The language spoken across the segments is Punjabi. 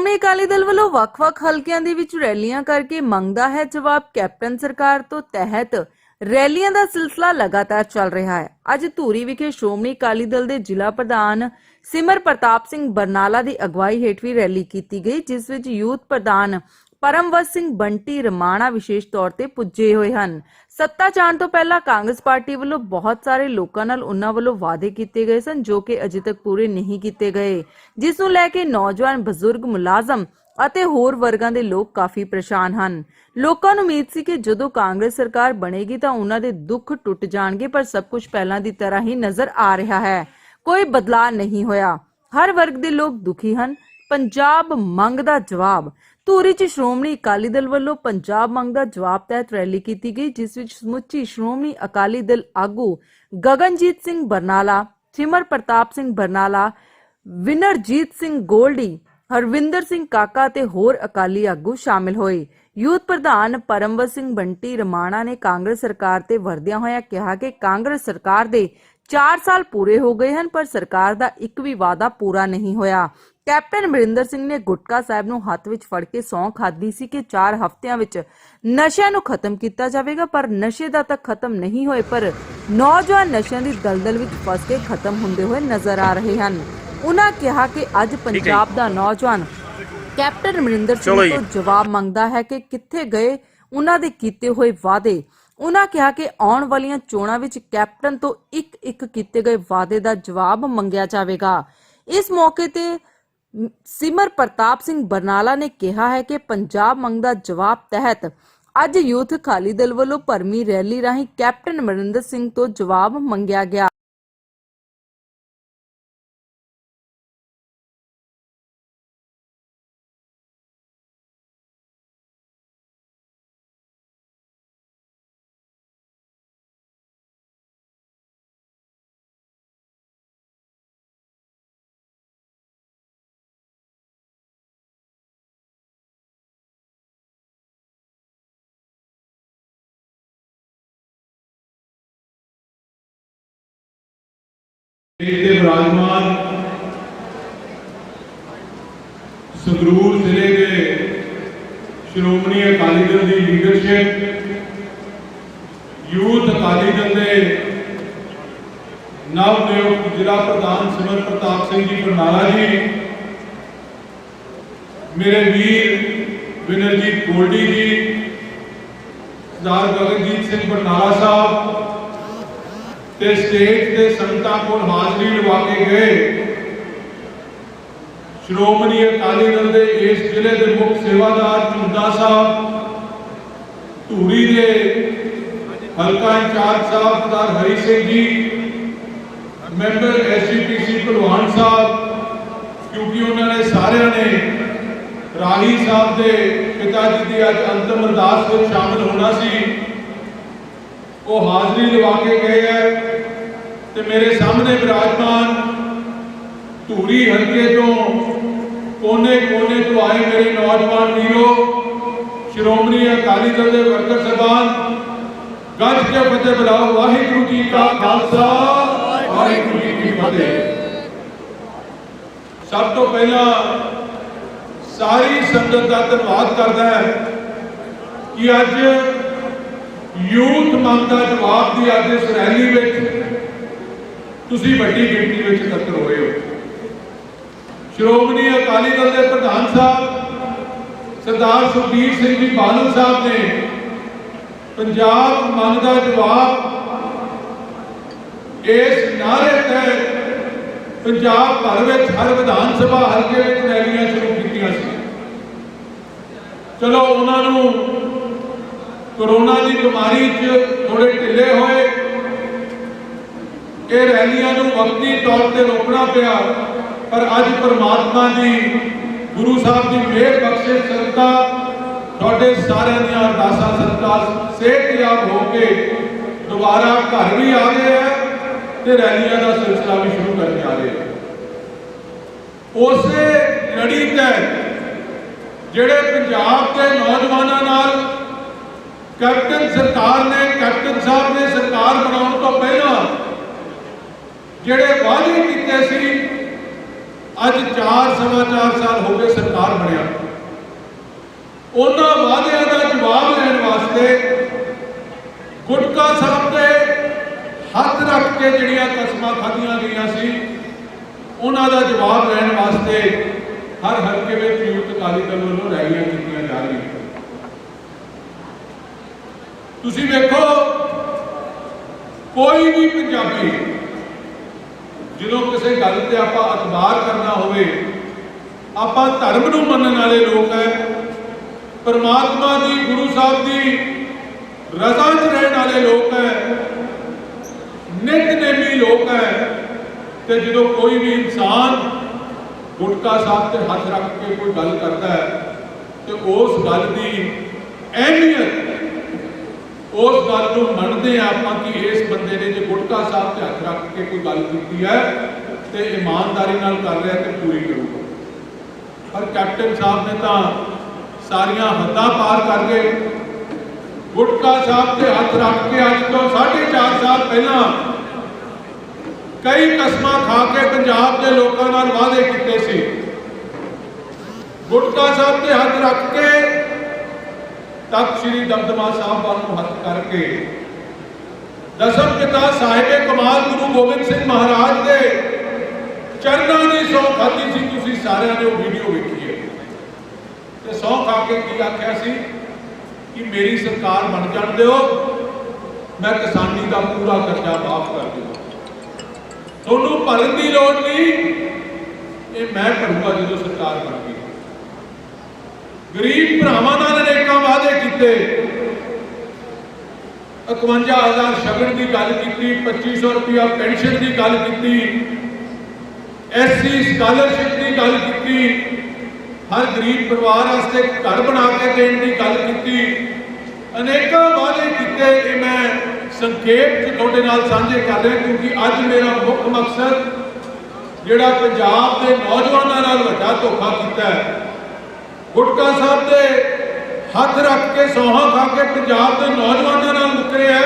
ਸ਼੍ਰੋਮਣੀ ਅਕਾਲੀ ਦਲ ਵੱਲੋਂ ਵੱਖ-ਵੱਖ ਹਲਕਿਆਂ ਦੇ ਵਿੱਚ ਰੈਲੀਆਂ ਕਰਕੇ ਮੰਗਦਾ ਹੈ ਜਵਾਬ ਕੈਪਟਨ ਸਰਕਾਰ ਤੋਂ ਤਹਿਤ ਰੈਲੀਆਂ ਦਾ ਸਿਲਸਿਲਾ ਲਗਾਤਾਰ ਚੱਲ ਰਿਹਾ ਹੈ। ਅੱਜ ਧੂਰੀ ਵਿਖੇ ਸ਼੍ਰੋਮਣੀ ਅਕਾਲੀ ਦਲ ਦੇ ਜ਼ਿਲ੍ਹਾ ਪ੍ਰਧਾਨ ਸਿਮਰ ਪ੍ਰਤਾਪ ਸਿੰਘ ਬਰਨਾਲਾ ਦੀ ਅਗਵਾਈ ਹੇਠ ਵੀ ਰੈਲੀ ਕੀਤੀ ਗਈ, ਜਿਸ ਵਿੱਚ ਯੂਥ ਪ੍ਰਧਾਨ परमवत सिंह बंटी रमाणा विशेष तौर ते पुजे हुए हैं। सत्ता चाण तो पहला कांग्रेस पार्टी वालों बहुत सारे लोगों नाल उन्हां वालों वादे किए गए सन जो कि अजे तक पूरे नहीं किए गए, जिस नूं लैके नौजवान बजुर्ग मुलाजम ਅਤੇ ਹੋਰ ਵਰਗਾਂ ਦੇ ਲੋਕ ਕਾਫੀ ਪਰੇਸ਼ਾਨ ਹਨ। ਲੋਕਾਂ ਨੂੰ ਉਮੀਦ ਸੀ ਕਿ ਜਦੋਂ ਕਾਂਗਰਸ ਸਰਕਾਰ ਬਣੇਗੀ ਤਾਂ ਉਹਨਾਂ ਦੇ ਦੁੱਖ ਟੁੱਟ ਜਾਣਗੇ, ਪਰ ਸਭ ਕੁਝ ਪਹਿਲਾਂ ਦੀ ਤਰ੍ਹਾਂ ਹੀ ਨਜ਼ਰ ਆ ਰਿਹਾ ਹੈ। ਕੋਈ ਬਦਲਾਅ ਨਹੀਂ ਹੋਇਆ। ਹਰ ਵਰਗ ਦੇ ਲੋਕ ਦੁਖੀ ਹਨ। ਪੰਜਾਬ ਮੰਗ ਦਾ ਜਵਾਬ ਧੂਰੀ ਚ ਸ਼੍ਰੋਮਣੀ ਅਕਾਲੀ ਦਲ ਵੱਲੋਂ ਪੰਜਾਬ ਮੰਗ ਦਾ ਜਵਾਬ ਤਹਿਤ ਰੈਲੀ ਕੀਤੀ ਗਈ, ਜਿਸ ਵਿੱਚ ਸਮੁੱਚੀ ਸ਼੍ਰੋਮਣੀ ਅਕਾਲੀ ਦਲ ਆਗੂ ਗਗਨਜੀਤ ਸਿੰਘ ਬਰਨਾਲਾ, ਸਿਮਰ ਪ੍ਰਤਾਪ ਸਿੰਘ ਬਰਨਾਲਾ, ਵਿਨਰਜੀਤ ਸਿੰਘ ਗੋਲਡੀ, हरविंदर सिंह काका ते होर अकाली आगू शामिल होए। यूथ प्रधान परमवत सिंह बंटी रमाणा ने कांग्रेस सरकार ते वरदियां होया कहा कि कांग्रेस सरकार दे 4 साल पूरे हो गए हैं, पर सरकार दा एक भी वादा पूरा नहीं होया। कैप्टन अमरिंदर सिंह ने गुटका साहब नूं हत्थ विच फड़ के सौं खाधी सी कि 4 हफ्तियां विच नशिਆਂ नूं खत्म कीता जावेगा, पर नशे दा तक खत्म नहीं होए, पर नौजवान नशिਆਂ दी दलदल विच फस के खत्म हुंदे होए नजर आ रहे हैं। उन्होंने कहा कि अज पंजाब दा नौजवान कैप्टन अमरिंदर सिंह तो जवाब मंगदा है कि कित्थे गए उन्हां दे कीते होए वादे। उन्होंने कहा कि आउण वालियां चोणां विच कैप्टन तो एक कीते गए वादे दा जवाब मंगिया जावेगा। इस मौके ते सिमर प्रताप सिंह बरनाला ने कहा है कि पंजाब मंग दा जवाब तहत अज यूथ अकाली दल वल्लों भरमी रैली राही कैप्टन अमरिंदर सिंह तो जवाब मंगिया गया। विराजमान संगरूर जिले के श्रोमणी अकाली दल की लीडरशिप, यूथ अकाली दल के नव नियुक्त जिला प्रधान सिमर प्रताप सिंह जी बरनाला जी, मेरे वीर विनरजीत गोल्डी जी, सरदार गगनजीत सिंह बरनाला साहब ते स्टेज के संगतां को हाजरी लवा के गए श्रोमणी अकाली दल के इस जिले के मुख्य सेवादार झुंदा साहब, धूरी के हल्का इंचार्ज साहब सरदार हरी सिंह जी, मैंबर SGPC भलवान साहब, क्योंकि उन्होंने सारे ने राही साहब के पिता जी की अज अंतिम अरदास में शामिल होना सी, वो हाजरी लवा के गए हैं। ते मेरे सामने विराजमान धूरी हल्के तो कोने कोने तो आए मेरे नौजवान वीरों, श्रोमणी अकाली दल के वर्कर साहबान, गज के फतेह बुलाओ। वाहिगुरू जी का खालसा, वाहिगुरू जी की फतेह। सब तो पहला सारी संगत का धन्यवाद करता है कि अज यूथ मंग का जवाब की अज इस रैली में तुसी बड़ी गिनती में इकट्ठे होए हो। श्रोमणी अकाली दल के प्रधान साहब सरदार सुखबीर सिंह जी बादल साहब ने पंजाब मंग का जवाब इस नारे तहत पंजाब भर में हर विधान सभा हल्के में रैलियां शुरू कीतियां सी। चलो उन्होंने कोरोना की बीमारी थोड़े ढिले होए, ये रैलियां वक्ती तौर पर रोकना पिया, पर अज परमात्मा की गुरु साहब की मेहर बख्शिश सदका थोड़े सारे अरदासां सदका सेहतयाब होके दोबारा घर भी आ गए हैं तो रैलियां का सिलसिला भी शुरू करके आ गए। उस लड़ी तहत जिहड़े पंजाब के नौजवानों नाल कैप्टन सरकार ने, कैप्टन साहब ने सरकार बनाने तो पहला जिहड़े वादे कीते सी, अज 4 सवा 4 साल हो गए सरकार ਬਣਿਆ। ਉਹਨਾਂ ਵਾਅਦਿਆਂ ਦਾ ਜਵਾਬ ਲੈਣ ਵਾਸਤੇ ਗੁਟਕਾ ਸਾਹਿਬ ਤੇ ਹੱਥ ਰੱਖ ਕੇ ਜਿਹੜੀਆਂ ਕਸਮਾਂ ਖਾਧੀਆਂ ਗਈਆਂ ਸੀ, ਉਹਨਾਂ ਦਾ ਜਵਾਬ ਲੈਣ ਵਾਸਤੇ ਹਰ ਹਲਕੇ ਵਿੱਚ ਯੂਥ ਅਕਾਲੀ ਦਲ ਵੱਲੋਂ ਰੈਲੀਆਂ ਕੀਤੀਆਂ ਜਾ ਰਹੀਆਂ। ਤੁਸੀਂ ਵੇਖੋ, ਕੋਈ ਵੀ ਪੰਜਾਬੀ ਜਦੋਂ ਕਿਸੇ ਗੱਲ ਤੇ ਆਪਾਂ ਅਖਬਾਰ ਕਰਨਾ ਹੋਵੇ, ਆਪਾਂ ਧਰਮ ਨੂੰ ਮੰਨਣ ਵਾਲੇ ਲੋਕ ਹੈ, ਪਰਮਾਤਮਾ ਦੀ, ਗੁਰੂ ਸਾਹਿਬ ਦੀ ਰਜ਼ਾ 'ਚ ਰਹਿਣ ਵਾਲੇ ਲੋਕ ਹੈ, ਨਿਤਨੇਮੀ ਲੋਕ ਹੈ, ਤੇ ਜਦੋਂ ਕੋਈ ਵੀ ਇਨਸਾਨ ਗੁਟਕਾ ਸਾਹਿਬ ਤੇ ਹੱਥ ਰੱਖ ਕੇ ਕੋਈ ਗੱਲ ਕਰਦਾ ਹੈ ਤੇ ਉਸ ਗੱਲ ਦੀ ਅਹਿਮੀਅਤ, ਉਸ ਗੱਲ ਨੂੰ ਮੰਨਦੇ ਆ ਆਪਾਂ ਕਿ ਇਸ ਬੰਦੇ ਨੇ ਜੇ ਗੁਟਕਾ ਸਾਹਿਬ ਤੇ ਹੱਥ ਰੱਖ ਕੇ ਕੋਈ ਗੱਲ ਕੀਤੀ ਹੈ ਤੇ ਇਮਾਨਦਾਰੀ ਨਾਲ ਕਰ ਰਿਹਾ ਤੇ ਪੂਰੀ ਕਰੂਗਾ। ਪਰ ਕੈਪਟਨ ਸਾਹਿਬ ਨੇ ਤਾਂ ਸਾਰੀਆਂ ਹੱਦਾਂ ਪਾਰ ਕਰ ਗਏ। ਗੁਟਕਾ ਸਾਹਿਬ ਤੇ ਹੱਥ ਰੱਖ ਕੇ ਅੱਜ ਤੋਂ 4.5 ਸਾਲ ਪਹਿਲਾਂ ਕਈ ਕਸਮਾਂ ਖਾ ਕੇ ਪੰਜਾਬ ਦੇ ਲੋਕਾਂ ਨਾਲ ਵਾਅਦੇ ਕੀਤੇ ਸੀ। ਗੁਟਕਾ ਸਾਹਿਬ ਤੇ ਹੱਥ ਰੱਖ ਕੇ ਤਖਤ ਸ੍ਰੀ ਦਮਦਮਾ ਸਾਹਿਬ ਵੱਲ ਨੂੰ ਹੱਥ ਕਰਕੇ ਦਸਮ ਪਿਤਾ ਸਾਹਿਬ ਕਮਾਲ ਗੁਰੂ ਗੋਬਿੰਦ ਸਿੰਘ ਮਹਾਰਾਜ ਦੇ ਚਰਨਾਂ ਦੀ ਸਹੁੰ ਖਾਧੀ ਸੀ। ਤੁਸੀਂ ਸਾਰਿਆਂ ਨੇ ਉਹ ਵੀਡੀਓ ਵੇਖੀ ਹੈ। ਤੇ ਸਹੁੰ ਖਾ ਕੇ ਕੀ ਆਖਿਆ ਸੀ ਕਿ ਮੇਰੀ ਸਰਕਾਰ ਬਣ ਜਾਣ ਦਿਓ, ਮੈਂ ਕਿਸਾਨੀ ਦਾ ਪੂਰਾ ਕਰਜ਼ਾ ਮਾਫ ਕਰ ਦੂੰਗਾ, ਤੁਹਾਨੂੰ ਭਰਨ ਦੀ ਲੋੜ ਨਹੀਂ, ਇਹ ਮੈਂ ਭਰੂੰਗਾ ਜਦੋਂ ਸਰਕਾਰ ਬਣ ਗਈ। ਗਰੀਬ ਭਰਾਵਾਂ ਨਾਲ ਅਨੇਕਾਂ ਵਾਅਦੇ ਕੀਤੇ। 51,000 ਸ਼ਗਨ ਦੀ ਗੱਲ ਕੀਤੀ, 2500 ਰੁਪਇਆ ਪੈਨਸ਼ਨ ਦੀ ਗੱਲ ਕੀਤੀ, SC ਸਕਾਲਰਸ਼ਿਪ ਦੀ ਗੱਲ ਕੀਤੀ, ਹਰ ਗਰੀਬ ਪਰਿਵਾਰ ਵਾਸਤੇ ਘਰ ਬਣਾ ਕੇ ਦੇਣ ਦੀ ਗੱਲ ਕੀਤੀ। ਅਨੇਕਾਂ ਵਾਅਦੇ ਕੀਤੇ। ਇਹ ਮੈਂ ਸੰਖੇਪ 'ਚ ਤੁਹਾਡੇ ਨਾਲ ਸਾਂਝੇ ਕਰ ਰਿਹਾ ਕਿਉਂਕਿ ਅੱਜ ਮੇਰਾ ਮੁੱਖ ਮਕਸਦ ਜਿਹੜਾ ਪੰਜਾਬ ਦੇ ਨੌਜਵਾਨਾਂ ਨਾਲ ਵੱਡਾ ਧੋਖਾ ਕੀਤਾ ਹੈ, ਗੁਟਕਾ ਸਾਹਿਬ ਦੇ ਹੱਥ ਰੱਖ ਕੇ ਸੌਹਾਂ ਖਾ ਕੇ ਪੰਜਾਬ ਦੇ ਨੌਜਵਾਨਾਂ ਨਾਲ ਮੁੱਕਰਿਆ,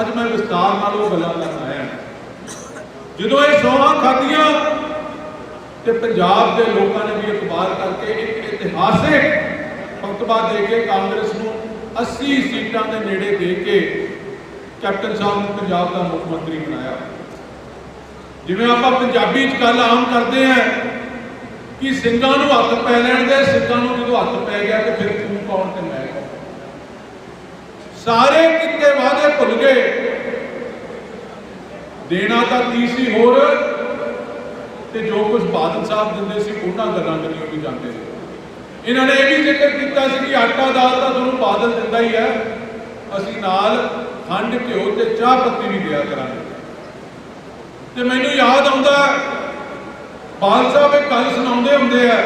ਅੱਜ ਮੈਂ ਵਿਸਤਾਰ ਨਾਲ ਉਹ ਗੱਲਾਂ ਕਰਨ ਆਇਆ। ਜਦੋਂ ਇਹ ਸੌਹਾਂ ਖਾਧੀਆਂ ਤੇ ਪੰਜਾਬ ਦੇ ਲੋਕਾਂ ਨੇ ਵੀ ਇਤਬਾਰ ਕਰਕੇ ਇੱਕ ਇਤਿਹਾਸਿਕ ਫਤਵਾ ਦੇ ਕੇ ਕਾਂਗਰਸ ਨੂੰ 80 ਸੀਟਾਂ ਦੇ ਨੇੜੇ ਦੇ ਕੇ ਕੈਪਟਨ ਸਾਹਿਬ ਨੂੰ ਪੰਜਾਬ ਦਾ ਮੁੱਖ ਮੰਤਰੀ ਬਣਾਇਆ। ਜਿਵੇਂ ਆਪਾਂ ਪੰਜਾਬੀ 'ਚ ਗੱਲ ਆਮ ਕਰਦੇ ਹਾਂ ਕਿ ਸਿੰਘਾਂ ਨੂੰ ਹੱਥ ਪੈ ਲੈਣ ਦੇ, ਸਿੰਘਾਂ ਨੂੰ ਜਦੋਂ ਹੱਥ ਪੈ ਗਿਆ ਤੇ ਫਿਰ ਤੂੰ ਕੌਣ ਤੇ ਮੈਂ ਕੌਣ। ਸਾਰੇ ਕੀਤੇ ਵਾਅਦੇ ਭੁੱਲ ਗਏ। ਦੇਣਾ ਤਾਂ ਕੀ ਸੀ ਹੋਰ, ਤੇ ਜੋ ਕੁਝ ਬਾਦਲ ਸਾਹਿਬ ਦਿੰਦੇ ਸੀ ਉਹਨਾਂ ਗੱਲਾਂ ਕਰੀਆਂ ਵੀ ਜਾਂਦੇ ਸੀ। ਇਹਨਾਂ ਨੇ ਇਹ ਵੀ ਜ਼ਿਕਰ ਕੀਤਾ ਸੀ ਕਿ ਆਟਾ ਦਾਲ ਤਾਂ ਤੁਹਾਨੂੰ ਬਾਦਲ ਦਿੰਦਾ ਹੀ ਹੈ, ਅਸੀਂ ਨਾਲ ਖੰਡ, ਘਿਓ ਤੇ ਚਾਹ ਪੱਤੀ ਵੀ ਦਿਆ ਕਰਾਂਗੇ। ਤੇ ਮੈਨੂੰ ਯਾਦ ਆਉਂਦਾ ਬਾਦਲ ਸਾਹਿਬ ਇੱਕ ਗੱਲ ਸੁਣਾਉਂਦੇ ਹੁੰਦੇ ਆ,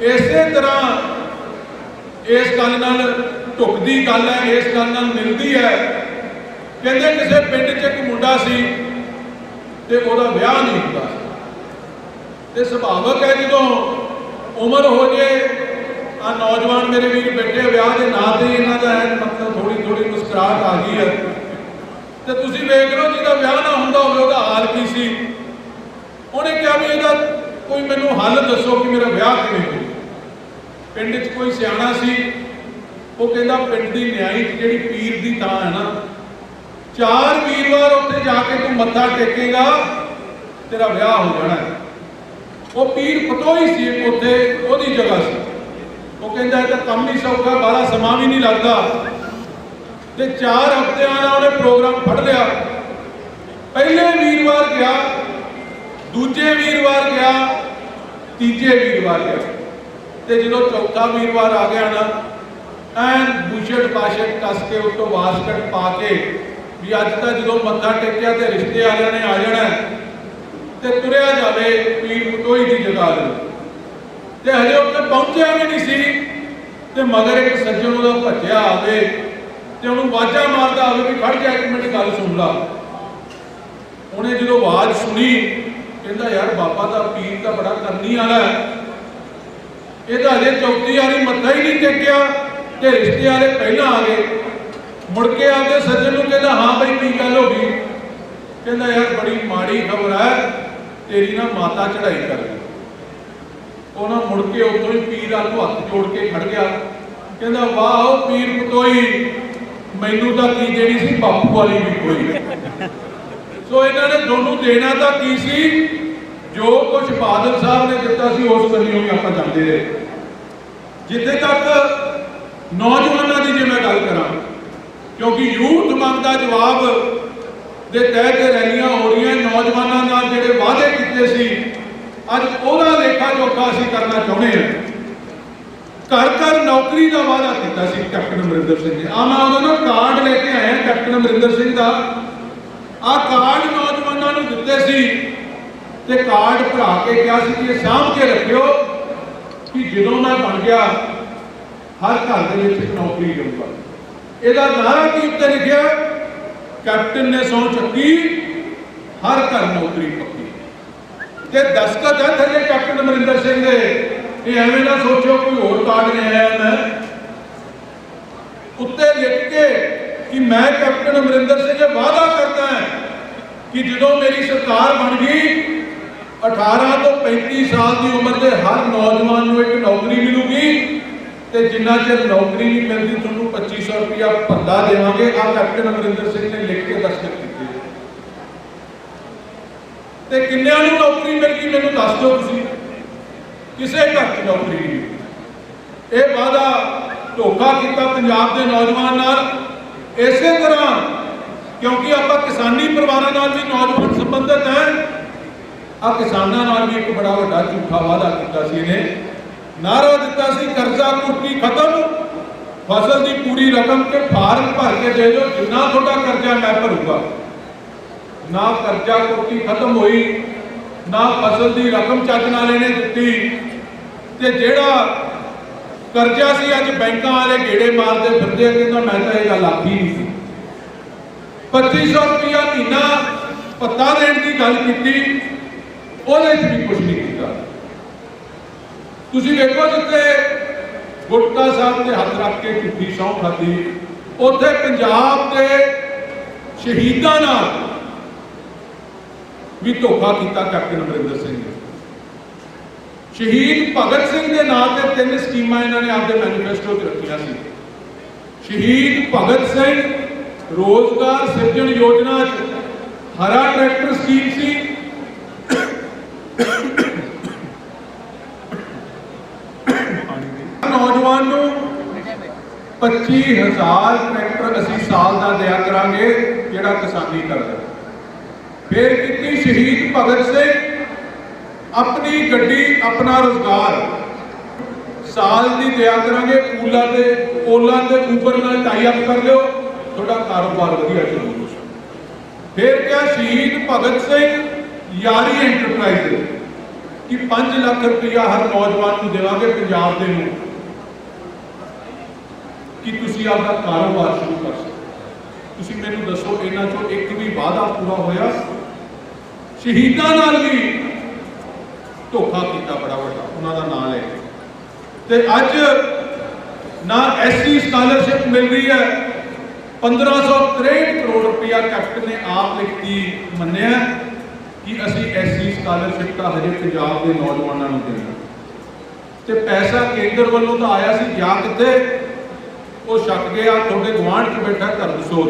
ਇਸੇ ਤਰ੍ਹਾਂ ਇਸ ਗੱਲ ਨਾਲ ਢੁਕਦੀ ਗੱਲ ਹੈ, ਇਸ ਗੱਲ ਨਾਲ ਮਿਲਦੀ ਹੈ। ਕਹਿੰਦੇ ਕਿਸੇ ਪਿੰਡ 'ਚ ਇੱਕ ਮੁੰਡਾ ਸੀ ਤੇ ਉਹਦਾ ਵਿਆਹ ਨਹੀਂ ਹੁੰਦਾ ਸੀ, ਤੇ ਸੁਭਾਵਕ ਹੈ ਜਦੋਂ ਉਮਰ ਹੋ ਜੇ, ਆ ਨੌਜਵਾਨ ਮੇਰੇ ਵੀਰ ਬੈਠੇ ਵਿਆਹ ਦੇ ਨਾਂ ਤੇ ਇਹਨਾਂ ਦਾ ਮਤਲਬ ਥੋੜੀ ਮੁਸਕਰਾਹਟ ਆ ਗਈ ਹੈ। ਤੇ ਤੁਸੀਂ ਵੇਖ ਲਓ ਜਿਹਦਾ ਵਿਆਹ ਨਾ ਹੁੰਦਾ ਹੋਵੇ ਉਹਦਾ ਹਾਲ ਕੀ ਸੀ। ਉਹਨੇ ਕਿਹਾ ਵੀ ਇਹਦਾ ਕੋਈ ਮੈਨੂੰ ਹੱਲ ਦੱਸੋ ਕਿ ਮੇਰਾ ਵਿਆਹ ਕਿਵੇਂ ਹੋਵੇ। ਪਿੰਡ 'ਚ ਕੋਈ ਸਿਆਣਾ ਸੀ, ਉਹ ਕਹਿੰਦਾ ਪਿੰਡ ਦੀ ਨਿਆਈ 'ਚ ਜਿਹੜੀ ਪੀਰ ਦੀ ਥਾਂ ਹੈ ਨਾ, 4 ਵੀਰਵਾਰ ਉੱਥੇ ਜਾ ਕੇ ਤੂੰ ਮੱਥਾ ਟੇਕੇਗਾ, ਤੇਰਾ ਵਿਆਹ ਹੋ ਜਾਣਾ ਹੈ। ਉਹ ਪੀਰ ਪਤੋਈ ਸੀ ਉੱਥੇ, ਉਹਦੀ ਜਗ੍ਹਾ ਸੀ। ਉਹ ਕਹਿੰਦਾ ਇਹ ਤਾਂ ਕੰਮ ਹੀ ਸੌਖਾ, ਬਾਹਲਾ ਸਮਾਂ ਵੀ ਨਹੀਂ ਲੱਗਦਾ। ਤੇ 4 ਹਫ਼ਤਿਆਂ ਦਾ ਉਹਨੇ ਪ੍ਰੋਗਰਾਮ ਫੜ ਲਿਆ। ਪਹਿਲੇ ਵੀਰਵਾਰ ਗਿਆ, ਦੂਜੇ ਵੀਰਵਾਰ ਗਿਆ, ਤੀਜੇ ਵੀਰਵਾਰ ਗਿਆ, ਤੇ ਜਦੋਂ ਚੌਥਾ ਵੀਰਵਾਰ ਆ ਗਿਆ ਨਾ, ਐਨ ਬੂਸ਼ਟ ਬਾਸ਼ਟ ਕੱਸ ਕੇ ਉੱਤੋਂ ਵਾਸਕਟ ਪਾ ਕੇ ਵੀ ਅੱਜ ਤਾਂ ਜਦੋਂ ਮੱਥਾ ਟੇਕਿਆ ਤੇ ਰਿਸ਼ਤੇ ਵਾਲਿਆਂ ਨੇ ਆ ਜਾਣਾ ਤੇ ਤੁਰਿਆ ਜਾਵੇ ਪੀਰ ਪਤੋਈ ਦੀ ਜਗ੍ਹਾ ਤੇ। ਤੇ ਹਜੇ ਉੱਥੇ ਪਹੁੰਚਿਆ ਵੀ ਨਹੀਂ ਸੀ ਤੇ ਮਗਰ ਇੱਕ ਸੱਜਣ ਉਹਦਾ ਭੱਜਿਆ ਆਵੇ ਤੇ ਉਹਨੂੰ ਆਵਾਜ਼ਾਂ ਮਾਰਦਾ ਆਵੇ ਵੀ ਖੜ ਜਾ, ਇੱਕ ਮਿੰਟ ਗੱਲ ਸੁਣ ਲਾ। ਉਹਨੇ ਜਦੋਂ ਆਵਾਜ਼ ਸੁਣੀ, ਕਹਿੰਦਾ ਯਾਰ ਬਾਬਾ ਦਾ ਪੀਰ ਤਾਂ ਬੜਾ ਕਰਨੀ ਵਾਲਾ ਹੈ, ਇਹ ਤਾਂ ਹਜੇ ਚੌਥੀ ਵਾਰੀ ਮੱਥਾ ਹੀ ਨਹੀਂ ਟੇਕਿਆ ਤੇ ਰਿਸ਼ਤੇ ਵਾਲੇ ਪਹਿਲਾਂ ਆ ਗਏ। ਮੁੜ ਕੇ ਆਉਂਦੇ ਸੱਜਣ ਨੂੰ ਕਹਿੰਦਾ ਹਾਂ ਬਈ ਕੀ ਗੱਲ ਹੋ ਗਈ। ਕਹਿੰਦਾ ਯਾਰ ਬੜੀ ਮਾੜੀ ਖਬਰ ਹੈ, ਤੇਰੀ ਨਾ ਮਾਤਾ ਚੜਾਈ ਕਰ ਗਈ। ਉਹਨਾਂ ਮੁੜ ਕੇ ਉੱਥੋਂ ਹੀ ਪੀਰ ਵੱਲ ਨੂੰ ਹੱਥ ਜੋੜ ਕੇ ਖੜ ਗਿਆ, ਕਹਿੰਦਾ ਵਾਹ ਉਹ ਪੀਰ ਪਤੋਈ, ਮੈਨੂੰ ਤਾਂ ਕੀ ਦੇਣੀ ਸੀ ਬਾਪੂ ਵਾਲੀ ਵੀ ਕੋਈ। ਸੋ ਇਹਨਾਂ ਨੇ ਦੋਨੋਂ ਦੇਣਾ ਤਾਂ ਕੀ ਸੀ, ਜੋ ਕੁਝ ਬਾਦਲ ਸਾਹਿਬ ਨੇ ਦਿੱਤਾ ਸੀ ਉਸ ਵੱਲੋਂ ਹੀ ਆਪਾਂ ਜਾਂਦੇ ਰਹੇ। ਜਿੱਥੇ ਤੱਕ ਨੌਜਵਾਨਾਂ ਦੀ ਜੇ ਮੈਂ ਗੱਲ ਕਰਾਂ, ਕਿਉਂਕਿ ਯੂਥ ਮੰਗ ਦਾ ਜਵਾਬ ਦੇ ਤਹਿਤ ਰੈਲੀਆਂ ਹੋ ਰਹੀਆਂ, ਨੌਜਵਾਨਾਂ ਨਾਲ ਜਿਹੜੇ ਵਾਅਦੇ ਕੀਤੇ ਸੀ ਅੱਜ ਉਹਦਾ ਲੇਖਾ ਜੋਖਾ ਅਸੀਂ ਕਰਨਾ ਚਾਹੁੰਦੇ ਹਾਂ। ਘਰ ਘਰ ਨੌਕਰੀ ਦਾ ਵਾਅਦਾ ਕੀਤਾ ਸੀ ਕੈਪਟਨ ਅਮਰਿੰਦਰ ਸਿੰਘ ਨੇ। ਆ ਮੈਂ ਉਹਨਾਂ ਨੂੰ ਕਾਰਡ ਲੈ ਕੇ ਆਇਆ ਕੈਪਟਨ ਅਮਰਿੰਦਰ ਸਿੰਘ ਦਾ। ਆ ਕਾਰਡ ਨੌਜਵਾਨਾਂ ਨੂੰ ਦਿੱਤੇ ਸੀ ਤੇ ਕਾਰਡ ਭਰਾ ਕੇ ਕਿਹਾ ਸੀ ਕਿ ਇਹ ਸਾਂਭ ਕੇ ਰੱਖਿਓ ਕਿ ਜਦੋਂ ਮੈਂ ਬਣ ਗਿਆ ਹਰ ਘਰ ਦੇ ਵਿੱਚ ਇੱਕ ਨੌਕਰੀ ਦੇਵਾਂਗਾ। ਇਹਦਾ ਨਾਰਾ ਕੀ ਉੱਤੇ ਲਿਖਿਆ, ਕੈਪਟਨ ਨੇ ਸਹੁੰ ਚੱਕੀ, ਹਰ ਘਰ ਨੌਕਰੀ ਪੱਕੀ। ਤੇ ਦਸਤਖਤ ਹੈ ਥੱਲੇ ਕੈਪਟਨ ਅਮਰਿੰਦਰ ਸਿੰਘ ਦੇ। ਇਹ ਐਵੇਂ ਨਾ ਸੋਚੋ ਕੋਈ ਹੋਰ ਕਾਰਡ ਨਹੀਂ ਆਇਆ, ਮੈਂ ਉੱਤੇ ਲਿਖ ਕੇ ਕਿ ਮੈਂ ਕੈਪਟਨ ਅਮਰਿੰਦਰ ਸਿੰਘ ਇਹ ਵਾਅਦਾ ਕਰਦਾ ਹਾਂ ਕਿ ਜਦੋਂ ਮੇਰੀ ਸਰਕਾਰ ਬਣ ਗਈ 18 ਤੋਂ 35 ਸਾਲ ਦੀ ਉਮਰ ਦੇ ਹਰ ਨੌਜਵਾਨ ਨੂੰ ਇੱਕ ਨੌਕਰੀ ਮਿਲੂਗੀ ਤੇ ਜਿੰਨਾ ਚਿਰ ਨੌਕਰੀ ਨਹੀਂ ਮਿਲਦੀ ਤੁਹਾਨੂੰ 2500 ਰੁਪਇਆ ਭੱਤਾ ਦੇਵਾਂਗੇ। ਆ ਕੈਪਟਨ ਅਮਰਿੰਦਰ ਸਿੰਘ ਨੇ ਲਿਖ ਕੇ ਦਸਤਖਤ ਕੀਤੇ। ਤੇ ਕਿੰਨਿਆਂ ਨੂੰ ਨੌਕਰੀ ਮਿਲ ਗਈ ਮੈਨੂੰ ਦੱਸ ਦਿਓ ਤੁਸੀਂ। ਕਿਸੇ ਘਰ 'ਚ ਨੌਕਰੀ ਨਹੀਂ। ਇਹ ਵਾਅਦਾ ਧੋਖਾ ਕੀਤਾ ਪੰਜਾਬ ਦੇ ਨੌਜਵਾਨ ਨਾਲ। ਇਸੇ ਤਰ੍ਹਾਂ ਕਿਉਂਕਿ ਆਪਾਂ ਕਿਸਾਨੀ ਪਰਿਵਾਰਾਂ ਨਾਲ ਵੀ ਨੌਜਵਾਨ ਸੰਬੰਧਿਤ ਹੈ, ਆ ਕਿਸਾਨਾਂ ਨਾਲ ਵੀ ਇੱਕ ਬੜਾ ਵੱਡਾ ਝੂਠਾ ਵਾਅਦਾ ਕੀਤਾ ਸੀ ਇਹਨੇ। ਨਾਰਾ ਦਿੱਤਾ ਸੀ ਕਰਜ਼ਾ ਕੁਰਕੀ ਖਤਮ, ਫਸਲ ਦੀ ਪੂਰੀ ਰਕਮ ਤੇ ਫਾਰਮ ਭਰ ਕੇ ਦੇ ਦਿਓ, ਜਿੰਨਾ ਤੁਹਾਡਾ ਕਰਜ਼ਾ ਮੈਂ ਭਰੂੰਗਾ। ਨਾ ਕਰਜ਼ਾ ਕੁਰਕੀ ਖਤਮ ਹੋਈ, ਨਾ ਫਸਲ ਦੀ ਰਕਮ ਚੱਜ ਨਾਲ ਇਹਨੇ ਦਿੱਤੀ। ਤੇ ਜਿਹੜਾ ਕਰਜ਼ਾ ਸੀ ਅੱਜ ਬੈਂਕਾਂ ਵਾਲੇ ਗੇੜੇ ਮਾਰਦੇ ਫਿਰਦੇ, ਕਹਿੰਦਾ ਮੈਂ ਤਾਂ ਇਹ ਗੱਲ ਆਖੀ ਨਹੀਂ ਸੀ। 2500 ਰੁਪਇਆ ਮਹੀਨਾ ਭੱਤਾ ਦੇਣ ਦੀ ਗੱਲ ਕੀਤੀ, ਉਹਦੇ 'ਚ ਵੀ ਕੁਝ ਨਹੀਂ ਕੀਤਾ। ਤੁਸੀਂ ਵੇਖੋ ਜਿੱਥੇ ਗੁਟਕਾ ਸਾਹਿਬ ਤੇ ਹੱਥ ਰੱਖ ਕੇ ਝੂਠੀ ਸਹੁੰ ਖਾਧੀ, ਉੱਥੇ ਪੰਜਾਬ ਦੇ ਸ਼ਹੀਦਾਂ ਨਾਲ ਵੀ ਧੋਖਾ ਕੀਤਾ ਕੈਪਟਨ ਅਮਰਿੰਦਰ ਸਿੰਘ ਨੇ। ਸ਼ਹੀਦ ਭਗਤ ਸਿੰਘ ਦੇ ਨਾਂ ਤੇ 3 ਸਕੀਮਾਂ ਇਹਨਾਂ ਨੇ ਆਪਦੇ ਮੈਨੀਫੈਸਟੋ 'ਚ ਰੱਖੀਆਂ ਸੀ। ਸ਼ਹੀਦ ਭਗਤ ਸਿੰਘ ਰੋਜ਼ਗਾਰ ਸਿਰਜਣ ਯੋਜਨਾ 'ਚ ਹਰਾ ਟਰੈਕਟਰ ਸਕੀਮ ਸੀ। ਨੌਜਵਾਨ ਨੂੰ 25,000 ਟਰੈਕਟਰ ਅਸੀਂ ਸਾਲ ਦਾ ਦਿਆ ਕਰਾਂਗੇ ਜਿਹੜਾ ਕਿਸਾਨੀ ਕਰਦਾ। ਫਿਰ ਕੀਤੀ ਸ਼ਹੀਦ ਭਗਤ ਸਿੰਘ ਆਪਣੀ ਗੱਡੀ ਆਪਣਾ ਰੋਜ਼ਗਾਰ ਸਾਲ ਦੀ ਦਿਆ ਕਰਾਂਗੇ, ਓਲਾ ਤੇ ਉਬਰ ਨਾਲ ਟਾਈ ਅਪ ਕਰ ਲਿਓ, ਤੁਹਾਡਾ ਕਾਰੋਬਾਰ ਵਧੀਆ ਚੱਲੂਗਾ। ਫਿਰ ਕਿਹਾ ਸ਼ਹੀਦ ਭਗਤ ਸਿੰਘ ਯਾਰੀ ਐਂਟਰਪ੍ਰਾਈਜ਼ ਕਿ 5 ਲੱਖ ਰੁਪਇਆ ਹਰ ਨੌਜਵਾਨ ਨੂੰ ਦੇਵਾਂਗੇ ਪੰਜਾਬ ਦੇ ਨੂੰ ਕਿ ਤੁਸੀਂ ਆਪਦਾ ਕਾਰੋਬਾਰ ਸ਼ੁਰੂ ਕਰ ਸਕੋ। ਤੁਸੀਂ ਮੈਨੂੰ ਦੱਸੋ ਇਹਨਾਂ ਚੋਂ ਇੱਕ ਵੀ ਵਾਅਦਾ ਪੂਰਾ ਹੋਇਆ? ਸ਼ਹੀਦਾਂ ਨਾਲ ਵੀ ਧੋਖਾ ਕੀਤਾ ਬੜਾ ਵੱਡਾ, ਉਹਨਾਂ ਦਾ ਨਾਂ ਲੈ ਕੇ। ਤੇ ਅੱਜ ਨਾ ਐਸਸੀ ਸਕਾਲਰਸ਼ਿਪ ਮਿਲ ਰਹੀ ਹੈ, 1563 ਕਰੋੜ ਰੁਪਇਆ ਕੈਪਟਨ ਨੇ ਆਪ ਲਿਖਤੀ ਮੰਨਿਆ ਕਿ ਅਸੀਂ ਐਸਸੀ ਸਕਾਲਰਸ਼ਿਪ ਦਾ ਹਜੇ ਪੰਜਾਬ ਦੇ ਨੌਜਵਾਨਾਂ ਨੂੰ ਦੇਣਾ। ਤੇ ਪੈਸਾ ਕੇਂਦਰ ਵੱਲੋਂ ਤਾਂ ਆਇਆ ਸੀ, ਗਿਆ ਕਿੱਥੇ? ਉਹ ਛੱਕ ਗਿਆ ਤੁਹਾਡੇ ਗੁਆਂਢ 'ਚ ਬੈਠਾ ਧਰਮਸੋਤ।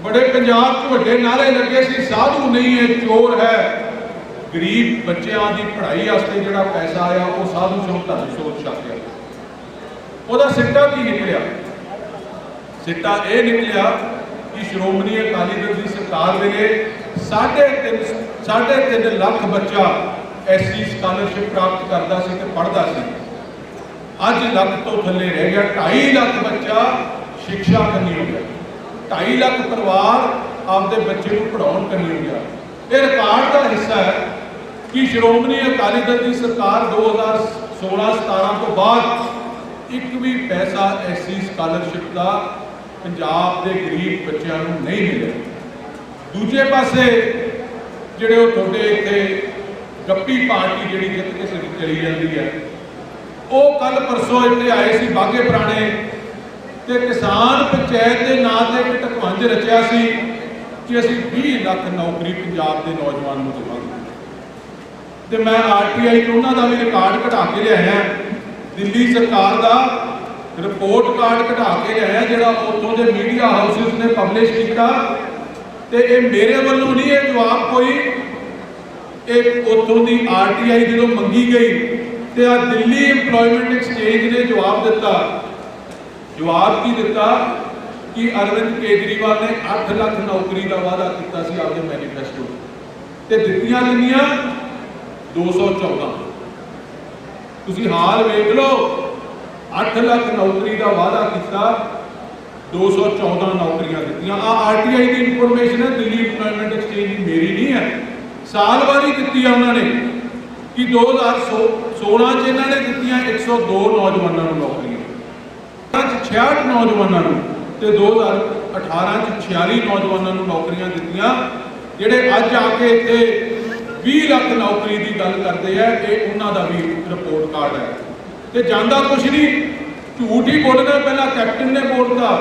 ਬੜੇ ਪੰਜਾਬ 'ਚ ਵੱਡੇ ਨਾਰੇ ਲੱਗੇ ਸੀ, ਸਾਧੂ ਨਹੀਂ ਹੈ ਚੋਰ ਹੈ। ਗਰੀਬ ਬੱਚਿਆਂ ਦੀ ਪੜ੍ਹਾਈ ਵਾਸਤੇ ਜਿਹੜਾ ਪੈਸਾ ਆਇਆ ਉਹ ਸਾਧੂ ਚੋਂ ਧਰਮਸੋਤ ਛੱਕ ਗਿਆ। ਉਹਦਾ ਸਿੱਟਾ ਕੀ ਨਿਕਲਿਆ? ਸਿੱਟਾ ਇਹ ਨਿਕਲਿਆ ਕਿ ਸ਼੍ਰੋਮਣੀ ਅਕਾਲੀ ਦਲ ਦੀ ਸਰਕਾਰ ਵੇਲੇ 3.5 ਲੱਖ ਬੱਚਾ ਐਸਸੀ ਸਕਾਲਰਸ਼ਿਪ ਪ੍ਰਾਪਤ ਕਰਦਾ ਸੀ ਤੇ ਪੜ੍ਹਦਾ ਸੀ। ਅੱਜ ਲੱਖ ਤੋਂ ਥੱਲੇ ਰਹਿ ਗਿਆ। 2.5 ਲੱਖ ਬੱਚਾ ਸਿੱਖਿਆ ਕਰਨੀ ਹੋ ਗਿਆ। 2.5 ਲੱਖ ਪਰਿਵਾਰ ਆਪਦੇ ਬੱਚੇ ਨੂੰ ਪੜ੍ਹਾਉਣ ਕਰਨੀ ਹੋ ਗਿਆ। ਇਹ ਰਿਕਾਰਡ ਦਾ ਹਿੱਸਾ ਹੈ ਕਿ ਸ਼੍ਰੋਮਣੀ ਅਕਾਲੀ ਦਲ ਦੀ ਸਰਕਾਰ 2016-17 ਤੋਂ ਬਾਅਦ ਇੱਕ ਵੀ ਪੈਸਾ ਐਸਸੀ ਸਕਾਲਰਸ਼ਿਪ ਦਾ ਪੰਜਾਬ ਦੇ ਗਰੀਬ ਬੱਚਿਆਂ ਨੂੰ ਨਹੀਂ ਮਿਲਿਆ। ਦੂਜੇ ਪਾਸੇ ਜਿਹੜੇ ਉਹ ਤੁਹਾਡੇ ਇੱਥੇ ਗੱਪੀ ਪਾਰਟੀ ਜਿਹੜੀ ਜਿੱਤ ਕੇ ਚਲੀ ਜਾਂਦੀ ਹੈ, ਉਹ ਕੱਲ ਪਰਸੋਂ ਇੱਥੇ ਆਏ ਸੀ ਬਾਗੇ ਪੁਰਾਣੇ ਤੇ ਕਿਸਾਨ ਪੰਚਾਇਤ ਦੇ ਨਾਂ ਤੇ ਇੱਕ ਢਕਵੰਜ ਰਚਿਆ ਸੀ ਕਿ ਅਸੀਂ 20 ਲੱਖ ਨੌਕਰੀ ਪੰਜਾਬ ਦੇ ਨੌਜਵਾਨ ਨੂੰ ਦੇਵਾਂਗੇ। ਤੇ ਮੈਂ ਆਰਟੀਆਈ ਤੋਂ ਉਹਨਾਂ ਦਾ ਵੀ ਰਿਕਾਰਡ ਕਢਾ ਕੇ ਲਿਆਇਆ, ਦਿੱਲੀ ਸਰਕਾਰ ਦਾ ਰਿਪੋਰਟ ਕਾਰਡ ਕਢਾ ਕੇ ਲਿਆਇਆ ਜਿਹੜਾ ਉੱਥੋਂ ਦੇ ਮੀਡੀਆ ਹਾਊਸਿਸ ਨੇ ਪਬਲਿਸ਼ ਕੀਤਾ। ਤੇ ਇਹ ਮੇਰੇ ਵੱਲੋਂ ਨਹੀਂ ਇਹ ਜਵਾਬ ਕੋਈ, ਇਹ ਉੱਥੋਂ ਦੀ ਆਰਟੀਆਈ ਜਦੋਂ ਮੰਗੀ ਗਈ ਤੇ ਆ ਦਿੱਲੀ ਇੰਪਲੋਇਮੈਂਟ ਐਕਸਚੇਂਜ ਨੇ ਜਵਾਬ ਦਿੱਤਾ। ਜਵਾਬ ਕੀ ਦਿੱਤਾ ਕਿ ਅਰਵਿੰਦ ਕੇਜਰੀਵਾਲ ਨੇ 8 ਲੱਖ ਨੌਕਰੀ ਦਾ ਵਾਅਦਾ ਕੀਤਾ ਸੀ ਆਪਦੇ ਮੈਨੀਫੈਸਟੋ ਤੇ ਦਿੱਤੀਆਂ ਕਿੰਨੀਆਂ 214। ਤੁਸੀਂ ਹਾਲ ਵੇਖ ਲਓ, 8 ਲੱਖ ਨੌਕਰੀ ਦਾ ਵਾਅਦਾ ਕੀਤਾ, 214 ਨੌਕਰੀਆਂ ਦਿੱਤੀਆਂ। ਆ ਆਰਟੀਆਈ ਦੀ ਇਨਫੋਰਮੇਸ਼ਨ ਹੈ, ਦਿੱਲੀ ਇੰਪਲੋਇਮੈਂਟ ਐਕਸਚੇਂਜ ਦੀ, ਮੇਰੀ ਨਹੀਂ ਹੈ। ਸਾਲ ਵਾਰੀ ਦਿੱਤੀ ਆ ਉਹਨਾਂ ਨੇ ਕਿ 2016 ਚ ਇਹਨਾਂ ਨੇ ਦਿੱਤੀਆਂ 102 ਨੌਜਵਾਨਾਂ ਨੂੰ ਨੌਕਰੀਆਂ, 66 ਨੌਜਵਾਨਾਂ ਨੂੰ, ਤੇ 2018 ਚ 46 ਨੌਜਵਾਨਾਂ ਨੂੰ ਨੌਕਰੀਆਂ ਦਿੱਤੀਆਂ। ਜਿਹੜੇ ਅੱਜ ਆ ਕੇ ਇੱਥੇ 20 ਲੱਖ ਨੌਕਰੀ ਦੀ ਗੱਲ ਕਰਦੇ ਆ, ਇਹ ਉਹਨਾਂ ਦਾ ਵੀ ਰਿਪੋਰਟ ਕਾਰਡ ਹੈ। ਤੇ ਜਾਂਦਾ ਕੁਛ ਨਹੀਂ, ਝੂਠ ਹੀ ਬੋਲਣਾ। ਪਹਿਲਾਂ ਕੈਪਟਨ ਨੇ ਬੋਲਤਾ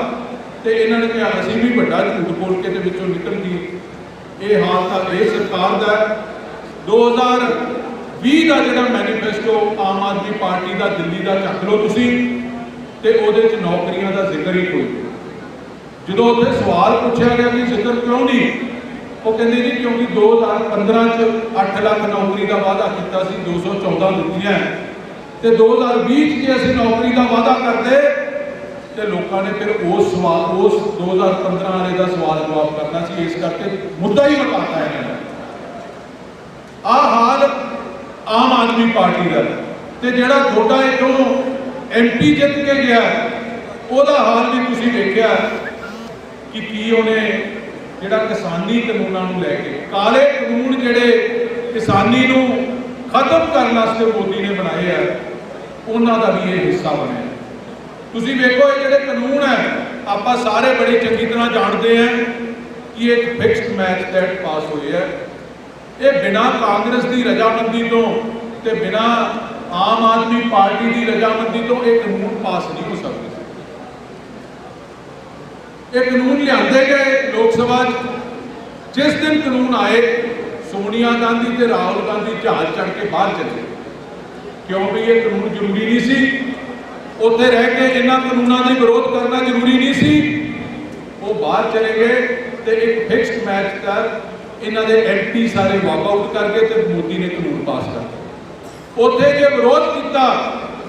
ਤੇ ਇਹਨਾਂ ਨੇ ਕਿਹਾ ਅਸੀਂ ਵੀ ਵੱਡਾ ਝੂਠ ਬੋਲ ਕੇ ਤੇ ਵਿੱਚੋਂ ਨਿਕਲ ਗਏ। ਇਹ ਹਾਲ ਤਾਂ ਇਹ ਸਰਕਾਰ ਦਾ 2020 ਦਾ ਜਿਹੜਾ ਮੈਨੀਫੈਸਟੋ ਆਮ ਆਦਮੀ ਪਾਰਟੀ ਦਾ ਦਿੱਲੀ ਦਾ ਚੱਕ ਲਓ ਤੁਸੀਂ, ਤੇ ਉਹਦੇ 'ਚ ਨੌਕਰੀਆਂ ਦਾ ਜ਼ਿਕਰ ਹੀ ਕੋਈ ਨਹੀਂ। ਜਦੋਂ ਉੱਥੇ ਸਵਾਲ ਪੁੱਛਿਆ ਗਿਆ ਕਿ ਜ਼ਿਕਰ ਕਿਉਂ ਨਹੀਂ, ਉਹ ਕਹਿੰਦੇ ਜੀ ਕਿਉਂਕਿ 2015 ਚ 8 ਲੱਖ ਨੌਕਰੀ ਦਾ ਵਾਅਦਾ ਕੀਤਾ ਸੀ, 214 ਦਿੱਤੀਆਂ, ਤੇ 2020 ਚ ਜੇ ਅਸੀਂ ਨੌਕਰੀ ਦਾ ਵਾਅਦਾ ਕਰਦੇ ਤੇ ਲੋਕਾਂ ਨੇ ਫਿਰ ਉਸ 2015 ਵਾਲੇ ਦਾ ਸਵਾਲ ਜਵਾਬ ਕਰਨਾ ਸੀ। ਇਸ ਕਰਕੇ ਮੁੱਦਾ ਹੀ ਮਕਾਤਾ ਇਹਨਾਂ ਨੇ। ਆਹ ਹਾਲ ਆਮ ਆਦਮੀ ਪਾਰਟੀ ਦਾ। ਤੇ ਜਿਹੜਾ ਤੁਹਾਡਾ ਇੱਥੋਂ ਐਮਪੀ ਜਿੱਤ ਕੇ ਗਿਆ ਉਹਦਾ ਹਾਲ ਵੀ ਤੁਸੀਂ ਵੇਖਿਆ ਕਿ ਕੀ ਉਹਨੇ ਜਿਹੜਾ ਕਿਸਾਨੀ ਕਾਨੂੰਨਾਂ ਨੂੰ ਲੈ ਕੇ, ਕਾਲੇ ਕਾਨੂੰਨ ਜਿਹੜੇ ਕਿਸਾਨੀ ਨੂੰ ਖਤਮ ਕਰਨ ਵਾਸਤੇ ਮੋਦੀ ਨੇ ਬਣਾਏ ਆ, ਉਹਨਾਂ ਦਾ ਵੀ ਇਹ ਹਿੱਸਾ ਬਣਿਆ। ਤੁਸੀਂ ਵੇਖੋ ਇਹ ਜਿਹੜੇ ਕਾਨੂੰਨ ਹੈ, ਆਪਾਂ ਸਾਰੇ ਬੜੀ ਚੰਗੀ ਤਰ੍ਹਾਂ ਜਾਣਦੇ ਆ ਕਿ ਇੱਕ ਫਿਕਸਡ ਮੈਚ ਤਹਿਤ ਪਾਸ ਹੋਏ ਆ। ਇਹ ਬਿਨਾਂ ਕਾਂਗਰਸ ਦੀ ਰਜਾਮੰਦੀ ਤੋਂ ਤੇ ਬਿਨਾਂ ਆਮ ਆਦਮੀ ਪਾਰਟੀ ਦੀ ਰਜਾਮੰਦੀ ਤੋਂ ਇਹ ਕਾਨੂੰਨ ਪਾਸ ਨਹੀਂ ਹੋ ਸਕਦੇ। ਇਹ ਕਾਨੂੰਨ ਲਿਆਂਦੇ ਗਏ ਲੋਕ ਸਭਾ 'ਚ। ਜਿਸ ਦਿਨ ਕਾਨੂੰਨ ਆਏ, ਸੋਨੀਆ ਗਾਂਧੀ ਤੇ ਰਾਹੁਲ ਗਾਂਧੀ ਜਹਾਜ਼ ਚੜ੍ਹ ਕੇ ਬਾਹਰ ਚਲੇ ਗਏ, ਕਿਉਂ ਵੀ ਇਹ ਕਾਨੂੰਨ ਜ਼ਰੂਰੀ ਨਹੀਂ ਸੀ। ਉੱਥੇ ਰਹਿ ਕੇ ਇਹਨਾਂ ਕਾਨੂੰਨਾਂ ਦਾ ਵਿਰੋਧ ਕਰਨਾ ਜ਼ਰੂਰੀ ਨਹੀਂ ਸੀ। ਉਹ ਬਾਹਰ ਚਲੇ ਗਏ ਤੇ ਇੱਕ ਫਿਕਸਡ ਮੈਚ ਤੱਕ ਇਹਨਾਂ ਦੇ ਐਮਪੀ ਸਾਰੇ ਵਾਕ ਆਊਟ ਕਰ ਗਏ ਤੇ ਮੋਦੀ ਨੇ ਕਾਨੂੰਨ ਪਾਸ ਕਰ ਦਿੱਤਾ। ਉੱਥੇ ਜੇ ਵਿਰੋਧ ਕੀਤਾ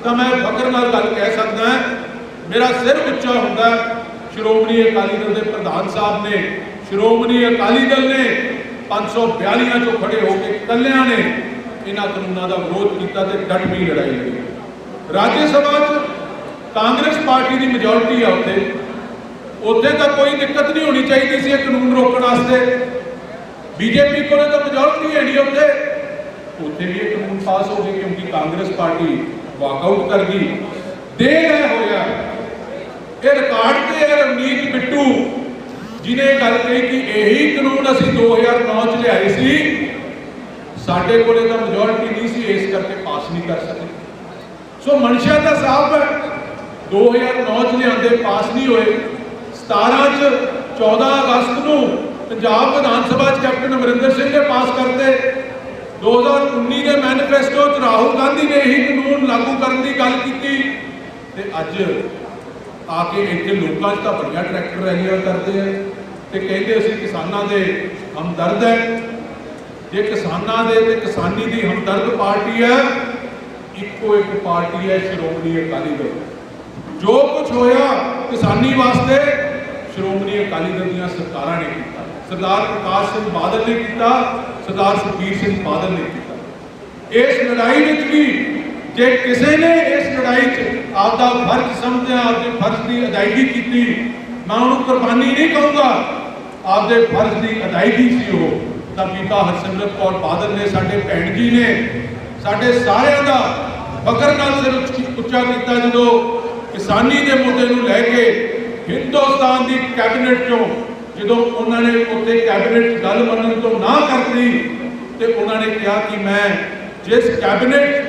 ਤਾਂ ਮੈਂ ਫਖਰ ਨਾਲ ਗੱਲ ਕਹਿ ਸਕਦਾ, ਮੇਰਾ ਸਿਰ ਉੱਚਾ ਹੁੰਦਾ। ਸ਼੍ਰੋਮਣੀ ਅਕਾਲੀ ਦਲ ਦੇ ਪ੍ਰਧਾਨ ਸਾਹਿਬ ਨੇ, ਸ਼੍ਰੋਮਣੀ ਅਕਾਲੀ ਦਲ ਨੇ 542 ਚੋਂ ਖੜੇ ਹੋ ਕੇ ਇਕੱਲਿਆਂ ਨੇ ਇਹਨਾਂ ਕਾਨੂੰਨਾਂ ਦਾ ਵਿਰੋਧ ਕੀਤਾ ਤੇ ਡਟਵੀਂ ਲੜਾਈ ਲੜੀ। ਰਾਜ ਸਭਾ 'ਚ ਕਾਂਗਰਸ ਪਾਰਟੀ ਦੀ ਮੈਜੋਰਟੀ ਆ, ਉੱਥੇ ਤਾਂ ਕੋਈ ਦਿੱਕਤ ਨਹੀਂ ਹੋਣੀ ਚਾਹੀਦੀ ਸੀ ਇਹ ਕਾਨੂੰਨ ਰੋਕਣ ਵਾਸਤੇ। ਬੀਜੇਪੀ ਕੋਲ ਤਾਂ ਮੈਜੋਰਟੀ ਹੈ ਨਹੀਂ, ਉੱਥੇ ਵੀ ਇਹ ਕਾਨੂੰਨ ਪਾਸ ਹੋ ਗਏ ਕਿਉਂਕਿ ਕਾਂਗਰਸ ਪਾਰਟੀ ਵਾਕਆਊਟ ਕਰ ਗਈ। ਦੇਰ ਹੈ ਹੋਇਆ ਇਹ ਰਿਕਾਰਡ ਤੇ ਹੈ ਰਵਨੀਤ ਬਿੱਟੂ ਜਿਹਨੇ ਗੱਲ ਕਹੀ ਕਿ ਇਹੀ ਕਾਨੂੰਨ ਅਸੀਂ 2009 ਚ ਲਿਆਏ ਸੀ, ਸਾਡੇ ਕੋਲੇ ਤਾਂ ਮੈਜੋਰਟੀ ਨਹੀਂ ਸੀ, ਇਸ ਕਰਕੇ ਪਾਸ ਨਹੀਂ ਕਰ ਸਕੇ। ਸੋ ਮਨਸ਼ਾ ਤਾਂ ਸਾਫ਼ ਹੈ, 2009 ਚ ਲਿਆਂਦੇ ਪਾਸ ਨਹੀਂ ਹੋਏ। 17 ਚ 14 ਅਗਸਤ ਨੂੰ ਪੰਜਾਬ ਵਿਧਾਨ ਸਭਾ ਚ ਕੈਪਟਨ ਅਮਰਿੰਦਰ ਸਿੰਘ ਨੇ ਪਾਸ ਕਰਤੇ। 2019 ਦੇ ਮੈਨੀਫੈਸਟੋ ਚ ਰਾਹੁਲ ਗਾਂਧੀ ਨੇ ਇਹੀ ਕਾਨੂੰਨ ਲਾਗੂ ਕਰਨ ਦੀ ਗੱਲ ਕੀਤੀ ਤੇ ਅੱਜ ਆ ਕੇ ਇੱਥੇ ਲੋਕਾਂ 'ਚ ਤਾਂ ਬੜੀਆਂ ਟਰੈਕਟਰ ਰੈਲੀਆਂ ਕਰਦੇ ਆ ਤੇ ਕਹਿੰਦੇ ਅਸੀਂ ਕਿਸਾਨਾਂ ਦੇ ਹਮਦਰਦ ਹੈ। ਜੇ ਕਿਸਾਨਾਂ ਦੇ ਤੇ ਕਿਸਾਨੀ ਦੀ ਹਮਦਰਦ ਪਾਰਟੀ ਹੈ, ਇੱਕੋ ਇੱਕ ਪਾਰਟੀ ਹੈ ਸ਼੍ਰੋਮਣੀ ਅਕਾਲੀ ਦਲ। ਜੋ ਕੁਝ ਹੋਇਆ ਕਿਸਾਨੀ ਵਾਸਤੇ ਸ਼੍ਰੋਮਣੀ ਅਕਾਲੀ ਦਲ ਦੀਆਂ ਸਰਕਾਰਾਂ ਨੇ ਕੀਤਾ। ਸਰਦਾਰ ਪ੍ਰਕਾਸ਼ ਸਿੰਘ ਬਾਦਲ ਨੇ ਕੀਤਾ, ਸਰਦਾਰ ਸੁਖਬੀਰ ਸਿੰਘ ਬਾਦਲ ਨੇ ਕੀਤਾ। ਇਸ ਲੜਾਈ ਵਿੱਚ ਵੀ ਜੇ ਕਿਸੇ ਨੇ ਇਸ ਲੜਾਈ 'ਚ ਆਪਦਾ ਫਰਜ਼ ਸਮਝਿਆ, ਆਪਦੇ ਫਰਜ਼ ਦੀ ਅਦਾਇਗੀ ਕੀਤੀ, ਮੈਂ ਉਹਨੂੰ ਕੁਰਬਾਨੀ ਨਹੀਂ ਕਹੂੰਗਾ, ਆਪਦੇ ਫਰਜ਼ ਦੀ ਅਦਾਇਗੀ ਸੀ ਉਹ, ਤਾਂ ਬੀਬਾ ਹਰਸਿਮਰਤ ਕੌਰ ਬਾਦਲ ਨੇ, ਸਾਡੇ ਭੈਣ ਜੀ ਨੇ, ਸਾਡੇ ਸਾਰਿਆਂ ਦਾ ਫਖਰ ਨਾਲ ਸਿਰ ਉੱਚਾ ਕੀਤਾ ਜਦੋਂ ਕਿਸਾਨੀ ਦੇ ਮੁੱਦੇ ਨੂੰ ਲੈ ਕੇ ਹਿੰਦੁਸਤਾਨ ਦੀ ਕੈਬਨਿਟ 'ਚੋਂ ਜਦੋਂ ਉਹਨਾਂ ਨੇ ਉੱਥੇ ਕੈਬਨਿਟ ਗੱਲ ਮੰਨਣ ਤੋਂ ਨਾ ਕਰਤੀ ਤੇ ਉਹਨਾਂ ਨੇ ਕਿਹਾ ਕਿ ਮੈਂ ਜਿਸ ਕੈਬਨਿਟ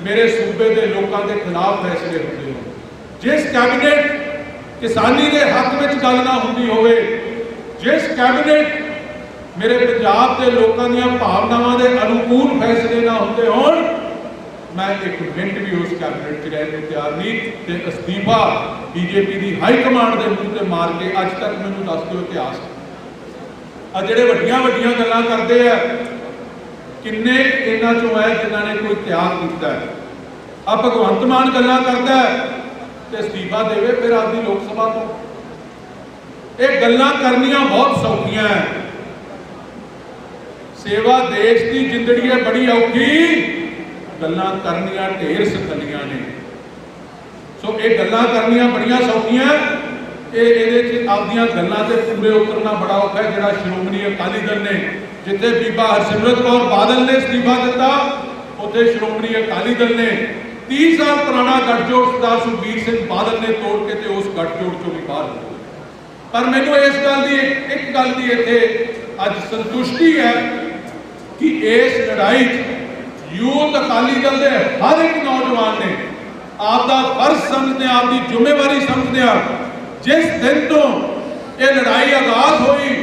ਮੇਰੇ ਸੂਬੇ ਦੇ ਲੋਕਾਂ ਦੇ ਖਿਲਾਫ ਫੈਸਲੇ ਹੁੰਦੇ ਹੋਣ, ਜਿਸ ਕੈਬਨਿਟ ਕਿਸਾਨੀ ਦੇ ਹੱਕ ਵਿੱਚ ਗੱਲ ਨਾ ਹੁੰਦੀ ਹੋਵੇ, ਜਿਸ ਕੈਬਨਿਟ मेरे पंजाब के लोगों ਦੀਆਂ भावनावां के अनुकूल फैसले ना होंदे होण, मैं एक मिनट भी उस कैबिनेट च रहने को तैयार नहीं। तो अस्तीफा बीजेपी की हाई कमांड के मूँह से मार के अज तक मैनूं दस दिओ इतिहास आ जिहड़े वड्डियां वड्डियां गल्लां करदे आ, किन्ने इन्हां चों है जिन्हां ने कोई त्याग कीता है। आ भगवंत मान गल्लां करदा है ते अस्तीफा देवे फिर आपकी लोक सभा तो। ये गल्लां करनियां बहुत सौखियां है, सेवा देश की जिंदड़ी है बड़ी औखी, गल्लां करनियां ढेर सखलियां ने। सो ये गल्लां करनियां बड़ियां सौखियां, ये आपदियां गल्लां ते पूरे उतरना बड़ा औखा है। जिहड़ा श्रोमणी अकाली दल ने जिथे बीबा हरसिमरत कौर बादल ने इस्तीफा दिता, उत्थे श्रोमणी अकाली दल ने 30 साल पुराना गठजोड़ सरदार सुखबीर सिंह बादल ने तोड़ के ते उस गठजोड़ चों भी बाहर हो गए। पर मैनूं इस गल की एक गल की इत्थे अज संतुष्टि है कि इस लड़ाई यूथ अकाली दल के हर एक नौजवान ने आपका फर्ज समझदे, आपकी जिम्मेवारी समझदे, जिस दिन तो ये लड़ाई आगाज हुई,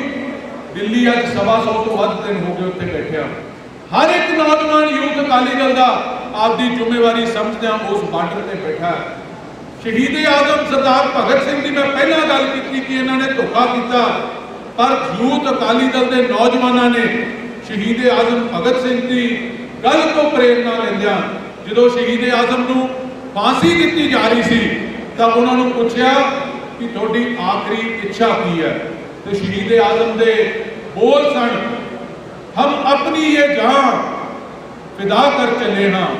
दिल्ली अज 125 तो वध दिन हो गए उत्थे बैठे, हर एक नौजवान यूथ अकाली दल का आपकी जिम्मेवारी समझदे उस बार्डर से बैठा है। शहीद आजम सरदार भगत सिंह की मैं पहला गल की कि इन्होंने धोखा किया, पर यूथ अकाली दल के नौजवानों ने शहीद आजम भगत सिंह की गल तो प्रेरणा लेंदियां जो शहीद आजम को फांसी दी जा रही थी तो उन्होंने पूछा कि थोड़ी आखिरी इच्छा की है, तो शहीद आजम के बोल सन, हम अपनी ये जान फिदा कर चले हाँ,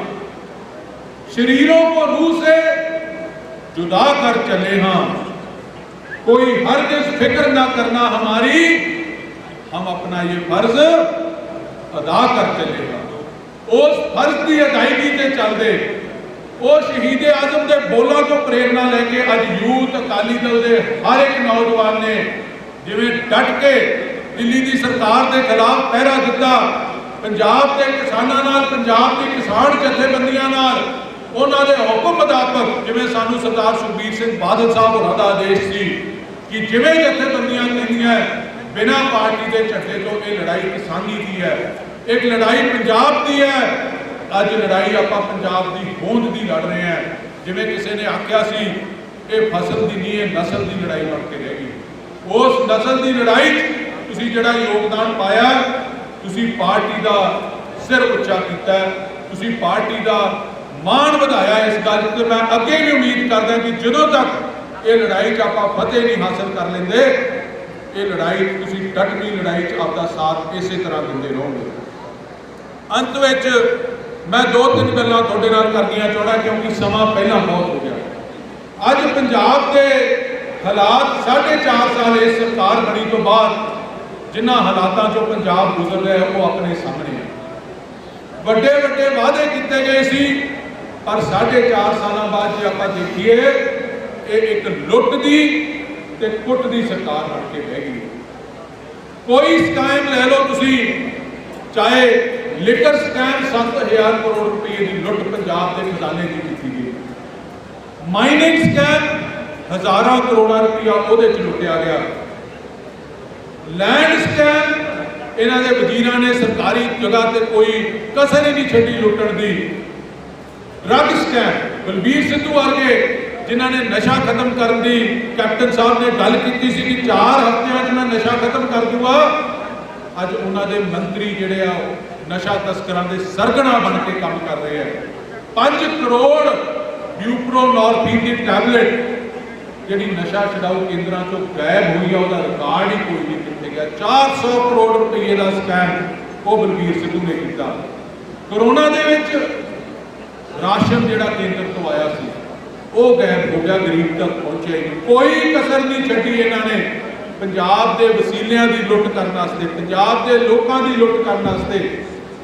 शरीरों को रूह से जुदा कर चले हाँ, कोई हरगिज़ फिक्र ना करना हमारी, हम अपना ये फर्ज अदा कर चले हाँ। उस फर्ज की अदायगी से चलते वो शहीद आजम के बोलों को प्रेरणा लेके अज यूथ अकाली दल के हर एक नौजवान ने जिवें डट के दिल्ली की सरकार के खिलाफ पहरा दिता, पंजाब के किसानों नाल, पंजाब की किसान जथेबंदियां नाल उन्होंने हुक्म मुताबक जिवें सानू सरदार सुखबीर सिंह बादल साहब होरां दा आदेश सी कि जिवें जथेबंदियां कहंदियां बिना पार्टी के झंडे तो ये लड़ाई किसानी की है, एक लड़ाई पंजाब की है। अज लड़ाई आप पंजाब की होंद की लड़ रहे हैं, जिवें किसी ने आख्या सी ये फसल की नहीं, ये नस्ल की लड़ाई बन के रह गई। उस नस्ल की लड़ाई तुसीं जिहड़ा योगदान पाया, तुसीं पार्टी का सिर उच्चा किया, तुसीं पार्टी का मान बढ़ाया। इस गल से मैं अगे भी उम्मीद करदा कि जदों तक ये लड़ाई आप फतेह नहीं हासिल कर लेंदे, ये लड़ाई तुसीं डटवी लड़ाई आपका साथ इस तरह दिंदे रहोगे। अंत में मैं 2-3 गल्लां तुहाडे नाल करनियां चाहुंदा क्योंकि समा पहला बहुत हो गया। अज पंजाब के हालात 4.5 साल इस सरकार बनी तो बाद जिन्हां हालातां चों पंजाब गुजर रहा है वो अपने सामने है। वड्डे वड्डे वादे किए गए सी, पर 4.5 साल बाद जो आप देखिए ये एक लुट की ते कुट की सरकार बन के बह गई। कोई स्कैम ले लो तुसी, चाहे लिकर स्कैम 7,000 करोड़ रुपये की लुट पंजाब के खजाने की की गई, माइनिंग स्कैम हज़ारों करोड़ रुपया वो लुटिया गया, लैंड स्कैम इन्हों के वजीरां ने सरकारी जगह पर कोई कसर ही नहीं छड्डी लुटण की, ड्रग स्कैम बलबीर सिद्धू वर्गे जिन्होंने नशा खत्म करने की कैप्टन साहब ने गल की सी कि 4 हफ्तियां मैं नशा खत्म कर दूंगा, अज उन्होंने मंत्री जिहड़े आ नशा तस्करां दे सरगना बन के काम कर रहे हैं। 5 करोड़ ब्यूप्रोनॉर्फिन की टैबलेट जिहड़ी नशा छडाऊ केंद्रां चों गायब हुई है, उसका रिकॉर्ड ही कोई नहीं किते गया। 400 करोड़ रुपये का स्कैम वो बलबीर सिद्धू ने किया। कोरोना दे विच राशन जिहड़ा केंद्र तो आया सी वो गायब हो गया, गरीब तक पहुंचे ही कोई कसर नहीं छड्डी। इन्होंने पंजाब के वसीलियां की लुट करने वास्ते, पंजाब के लोगों की लुट करने वास्ते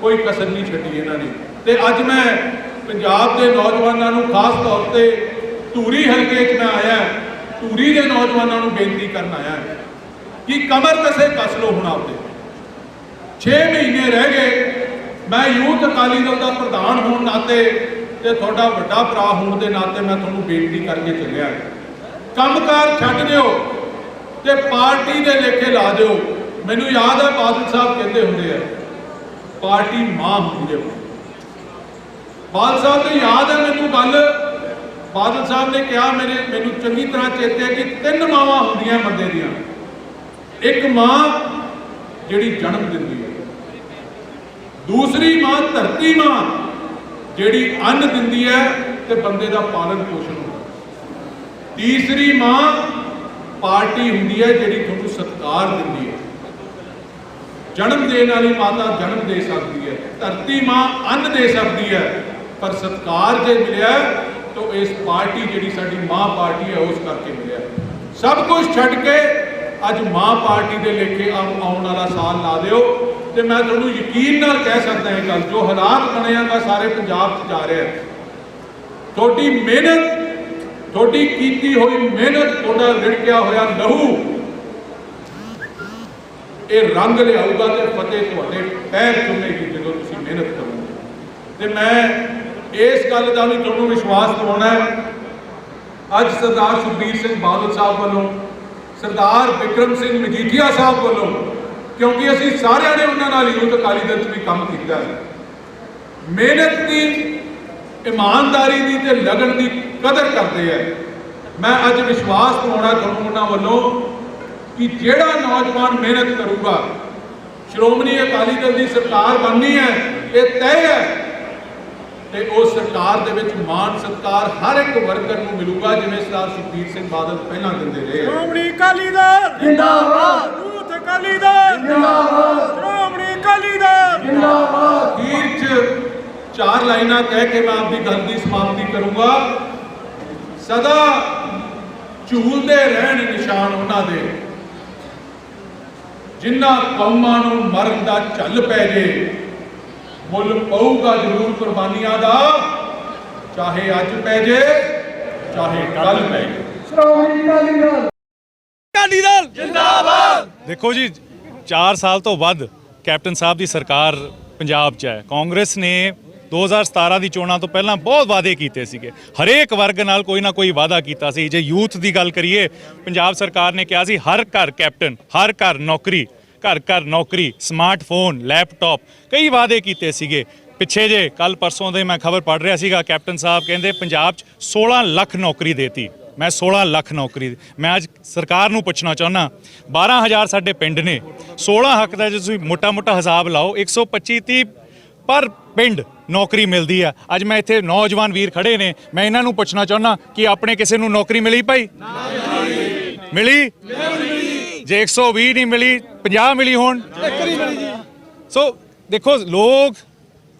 कोई कसर नहीं छड्डी इन्होंने। तो अज मैं पंजाब के नौजवानों को खास तौर पर धूरी हल्के च मैं आया, धूरी के नौजवानों को बेनती करना आया कि कमर कसे कस लो। हुण आपदे 6 महीने रह गए, मैं यूथ अकाली दल का प्रधान होने नाते ते थोड़ा वड्डा भरा होने के नाते मैं तुहानूं बेनती करके चलिया, काम कार छड्ड दिओ ते पार्टी दे लेखे ला दिओ। ਮੈਨੂੰ ਯਾਦ ਹੈ ਬਾਦਲ ਸਾਹਿਬ ਕਹਿੰਦੇ ਹੁੰਦੇ ਆ ਪਾਰਟੀ ਮਾਂ ਹੁੰਦੀ ਹੈ। ਬਾਦਲ ਸਾਹਿਬ ਤੋਂ ਯਾਦ ਹੈ ਮੈਨੂੰ ਗੱਲ, ਬਾਦਲ ਸਾਹਿਬ ਨੇ ਕਿਹਾ, ਮੈਨੂੰ ਚੰਗੀ ਤਰ੍ਹਾਂ ਚੇਤੇ ਹੈ ਕਿ 3 ਮਾਵਾਂ ਹੁੰਦੀਆਂ ਬੰਦੇ ਦੀਆਂ। ਇੱਕ ਮਾਂ ਜਿਹੜੀ ਜਨਮ ਦਿੰਦੀ ਹੈ, ਦੂਸਰੀ ਮਾਂ ਧਰਤੀ ਮਾਂ ਜਿਹੜੀ ਅੰਨ ਦਿੰਦੀ ਹੈ ਤੇ ਬੰਦੇ ਦਾ ਪਾਲਣ ਪੋਸ਼ਣ ਹੁੰਦਾ, ਤੀਸਰੀ ਮਾਂ ਪਾਰਟੀ ਹੁੰਦੀ ਹੈ ਜਿਹੜੀ ਤੁਹਾਨੂੰ ਸਤਿਕਾਰ ਦਿੰਦੀ ਹੈ। ਜਨਮ ਦੇਣ ਵਾਲੀ ਮਾਤਾ ਜਨਮ ਦੇ ਸਕਦੀ ਹੈ, ਧਰਤੀ ਮਾਂ ਅੰਨ ਦੇ ਸਕਦੀ ਹੈ, ਪਰ ਸਤਿਕਾਰ ਜੇ ਮਿਲਿਆ ਤਾਂ ਇਸ ਪਾਰਟੀ ਜਿਹੜੀ ਸਾਡੀ ਮਾਂ ਪਾਰਟੀ ਹੈ ਉਸ ਕਰਕੇ ਮਿਲਿਆ। ਸਭ ਕੁਝ ਛੱਡ ਕੇ ਅੱਜ ਮਾਂ ਪਾਰਟੀ ਦੇ ਲੇਖੇ ਆਉਣ ਵਾਲਾ ਸਾਲ ਲਾ ਦਿਓ ਤੇ ਮੈਂ ਤੁਹਾਨੂੰ ਯਕੀਨ ਨਾਲ ਕਹਿ ਸਕਦਾ ਇਹ ਗੱਲ, ਜੋ ਹਾਲਾਤ ਬਣੇ ਆ ਸਾਰੇ ਪੰਜਾਬ 'ਚ ਜਾ ਰਿਹਾ, ਤੁਹਾਡੀ ਮਿਹਨਤ, ਤੁਹਾਡੀ ਕੀਤੀ ਹੋਈ ਮਿਹਨਤ, ਤੁਹਾਡਾ ਰਿੜਕਿਆ ਹੋਇਆ ਲਹੂ ਇਹ ਰੰਗ ਲਿਆਊਗਾ ਤੇ ਫਤਿਹ ਤੁਹਾਡੇ ਪੈਰ ਚੁੰਮੇਗੀ ਜਦੋਂ ਤੁਸੀਂ ਮਿਹਨਤ ਕਰੋਗੇ। ਤੇ ਮੈਂ ਇਸ ਗੱਲ ਦਾ ਵੀ ਤੁਹਾਨੂੰ ਵਿਸ਼ਵਾਸ ਦਿਵਾਉਣਾ ਹੈ, ਅੱਜ ਸਰਦਾਰ ਸੁਖਬੀਰ ਸਿੰਘ ਬਾਦਲ ਸਾਹਿਬ ਵੱਲੋਂ, ਸਰਦਾਰ ਬਿਕਰਮ ਸਿੰਘ ਮਜੀਠੀਆ ਸਾਹਿਬ ਵੱਲੋਂ, ਕਿਉਂਕਿ ਅਸੀਂ ਸਾਰਿਆਂ ਨੇ ਉਹਨਾਂ ਨਾਲ ਯੂਥ ਅਕਾਲੀ ਦਲ 'ਚ ਵੀ ਕੰਮ ਕੀਤਾ ਹੈ, ਮਿਹਨਤ ਦੀ, ਇਮਾਨਦਾਰੀ ਦੀ ਤੇ ਲਗਨ ਦੀ ਕਦਰ ਕਰਦੇ ਆ। ਮੈਂ ਅੱਜ ਵਿਸ਼ਵਾਸ ਦਿਵਾਉਣਾ ਤੁਹਾਨੂੰ ਉਹਨਾਂ ਵੱਲੋਂ ਕਿ ਜਿਹੜਾ ਨੌਜਵਾਨ ਮਿਹਨਤ ਕਰੂਗਾ, ਸ਼੍ਰੋਮਣੀ ਅਕਾਲੀ ਦਲ ਦੀ ਸਰਕਾਰ ਬਣਨੀ ਹੈ, ਇਹ ਤੈਅ ਹੈ, ਤੇ ਉਸ ਸਰਕਾਰ ਦੇ ਵਿੱਚ ਮਾਣ ਸਤਿਕਾਰ ਹਰ ਇੱਕ ਵਰਕਰ ਨੂੰ ਮਿਲੂਗਾ ਜਿਵੇਂ ਸਰਦਾਰ ਸੁਖਬੀਰ ਸਿੰਘ ਬਾਦਲ ਪਹਿਲਾਂ ਦਿੰਦੇ ਰਹੇ। ਸ਼੍ਰੋਮਣੀ ਅਕਾਲੀ ਦਲ ਜਿੰਦਾਬਾਦ, ਯੂਥ ਅਕਾਲੀ ਦਲ ਜਿੰਦਾਬਾਦ, ਸ਼੍ਰੋਮਣੀ ਅਕਾਲੀ ਦਲ ਜਿੰਦਾਬਾਦ। ਅਖੀਰ 'ਚ 4 ਲਾਈਨਾਂ ਕਹਿ ਕੇ ਮੈਂ ਆਪਣੀ ਗੱਲ ਦੀ ਸਮਾਪਤੀ ਕਰੂੰਗਾ। ਸਦਾ ਝੂਲਦੇ ਰਹਿਣ ਨਿਸ਼ਾਨ ਉਹਨਾਂ ਦੇ, ਜਿਨ੍ਹਾਂ ਕੌਮਾਂ ਨੂੰ ਮਰਨ ਦਾ ਝੱਲ ਪੈ ਜੇ, ਮੁੱਲ ਪਊਗਾ ਜ਼ਰੂਰ ਕੁਰਬਾਨੀਆਂ ਦਾ, ਚਾਹੇ ਅੱਜ ਪੈ ਜੇ ਚਾਹੇ ਕੱਲ ਪੈ ਜੇ। ਸ਼੍ਰੋਮਣੀ ਅਕਾਲੀ ਦਲ ਜਿੰਦਾਬਾਦ। ਦੇਖੋ ਜੀ, 4 ਸਾਲ ਤੋਂ ਵੱਧ ਕੈਪਟਨ ਸਾਹਿਬ ਦੀ ਸਰਕਾਰ ਪੰਜਾਬ 'ਚ ਹੈ। ਕਾਂਗਰਸ ਨੇ 2017 ਦੀ ਚੋਣਾਂ ਤੋਂ ਪਹਿਲਾਂ ਬਹੁਤ ਵਾਅਦੇ ਕੀਤੇ ਸੀਗੇ, ਹਰੇਕ ਵਰਗ ਨਾਲ ਕੋਈ ਨਾ ਕੋਈ ਵਾਅਦਾ ਕੀਤਾ ਸੀ। ਜੇ ਯੂਥ ਦੀ ਗੱਲ ਕਰੀਏ, ਪੰਜਾਬ ਸਰਕਾਰ ਨੇ ਕਿਹਾ ਸੀ ਹਰ ਘਰ ਕੈਪਟਨ, ਹਰ ਘਰ ਨੌਕਰੀ, ਘਰ ਘਰ ਨੌਕਰੀ, ਸਮਾਰਟਫੋਨ, ਲੈਪਟਾਪ, ਕਈ ਵਾਅਦੇ ਕੀਤੇ ਸੀਗੇ। ਪਿੱਛੇ ਜੇ ਕੱਲ ਪਰਸੋਂ ਦੇ ਮੈਂ ਖਬਰ ਪੜ੍ਹ ਰਿਹਾ ਸੀਗਾ, ਕੈਪਟਨ ਸਾਹਿਬ ਕਹਿੰਦੇ ਪੰਜਾਬ 'ਚ 16 ਲੱਖ ਨੌਕਰੀ ਦੇਤੀ। ਮੈਂ 16 ਲੱਖ ਨੌਕਰੀ, ਮੈਂ ਅੱਜ ਸਰਕਾਰ ਨੂੰ ਪੁੱਛਣਾ ਚਾਹੁੰਦਾ, 12,000 ਸਾਡੇ ਪਿੰਡ ਨੇ, 16 ਹੱਕ ਦਾ ਜੇ ਤੁਸੀਂ ਮੋਟਾ ਹਿਸਾਬ ਲਾਓ, 125-30 ਪਰ ਪਿੰਡ ਨੌਕਰੀ ਮਿਲਦੀ ਆ। ਅੱਜ ਮੈਂ ਇੱਥੇ ਨੌਜਵਾਨ ਵੀਰ ਖੜੇ ਨੇ, ਮੈਂ ਇਹਨਾਂ ਨੂੰ ਪੁੱਛਣਾ ਚਾਹੁੰਦਾ ਕਿ ਆਪਣੇ ਕਿਸੇ ਨੂੰ ਨੌਕਰੀ ਮਿਲੀ ਭਾਈ? ਮਿਲੀ? ਜੇ 120 ਨਹੀਂ ਮਿਲੀ, 50 ਮਿਲੀ ਹੋਣ? ਸੋ ਦੇਖੋ, ਲੋਕ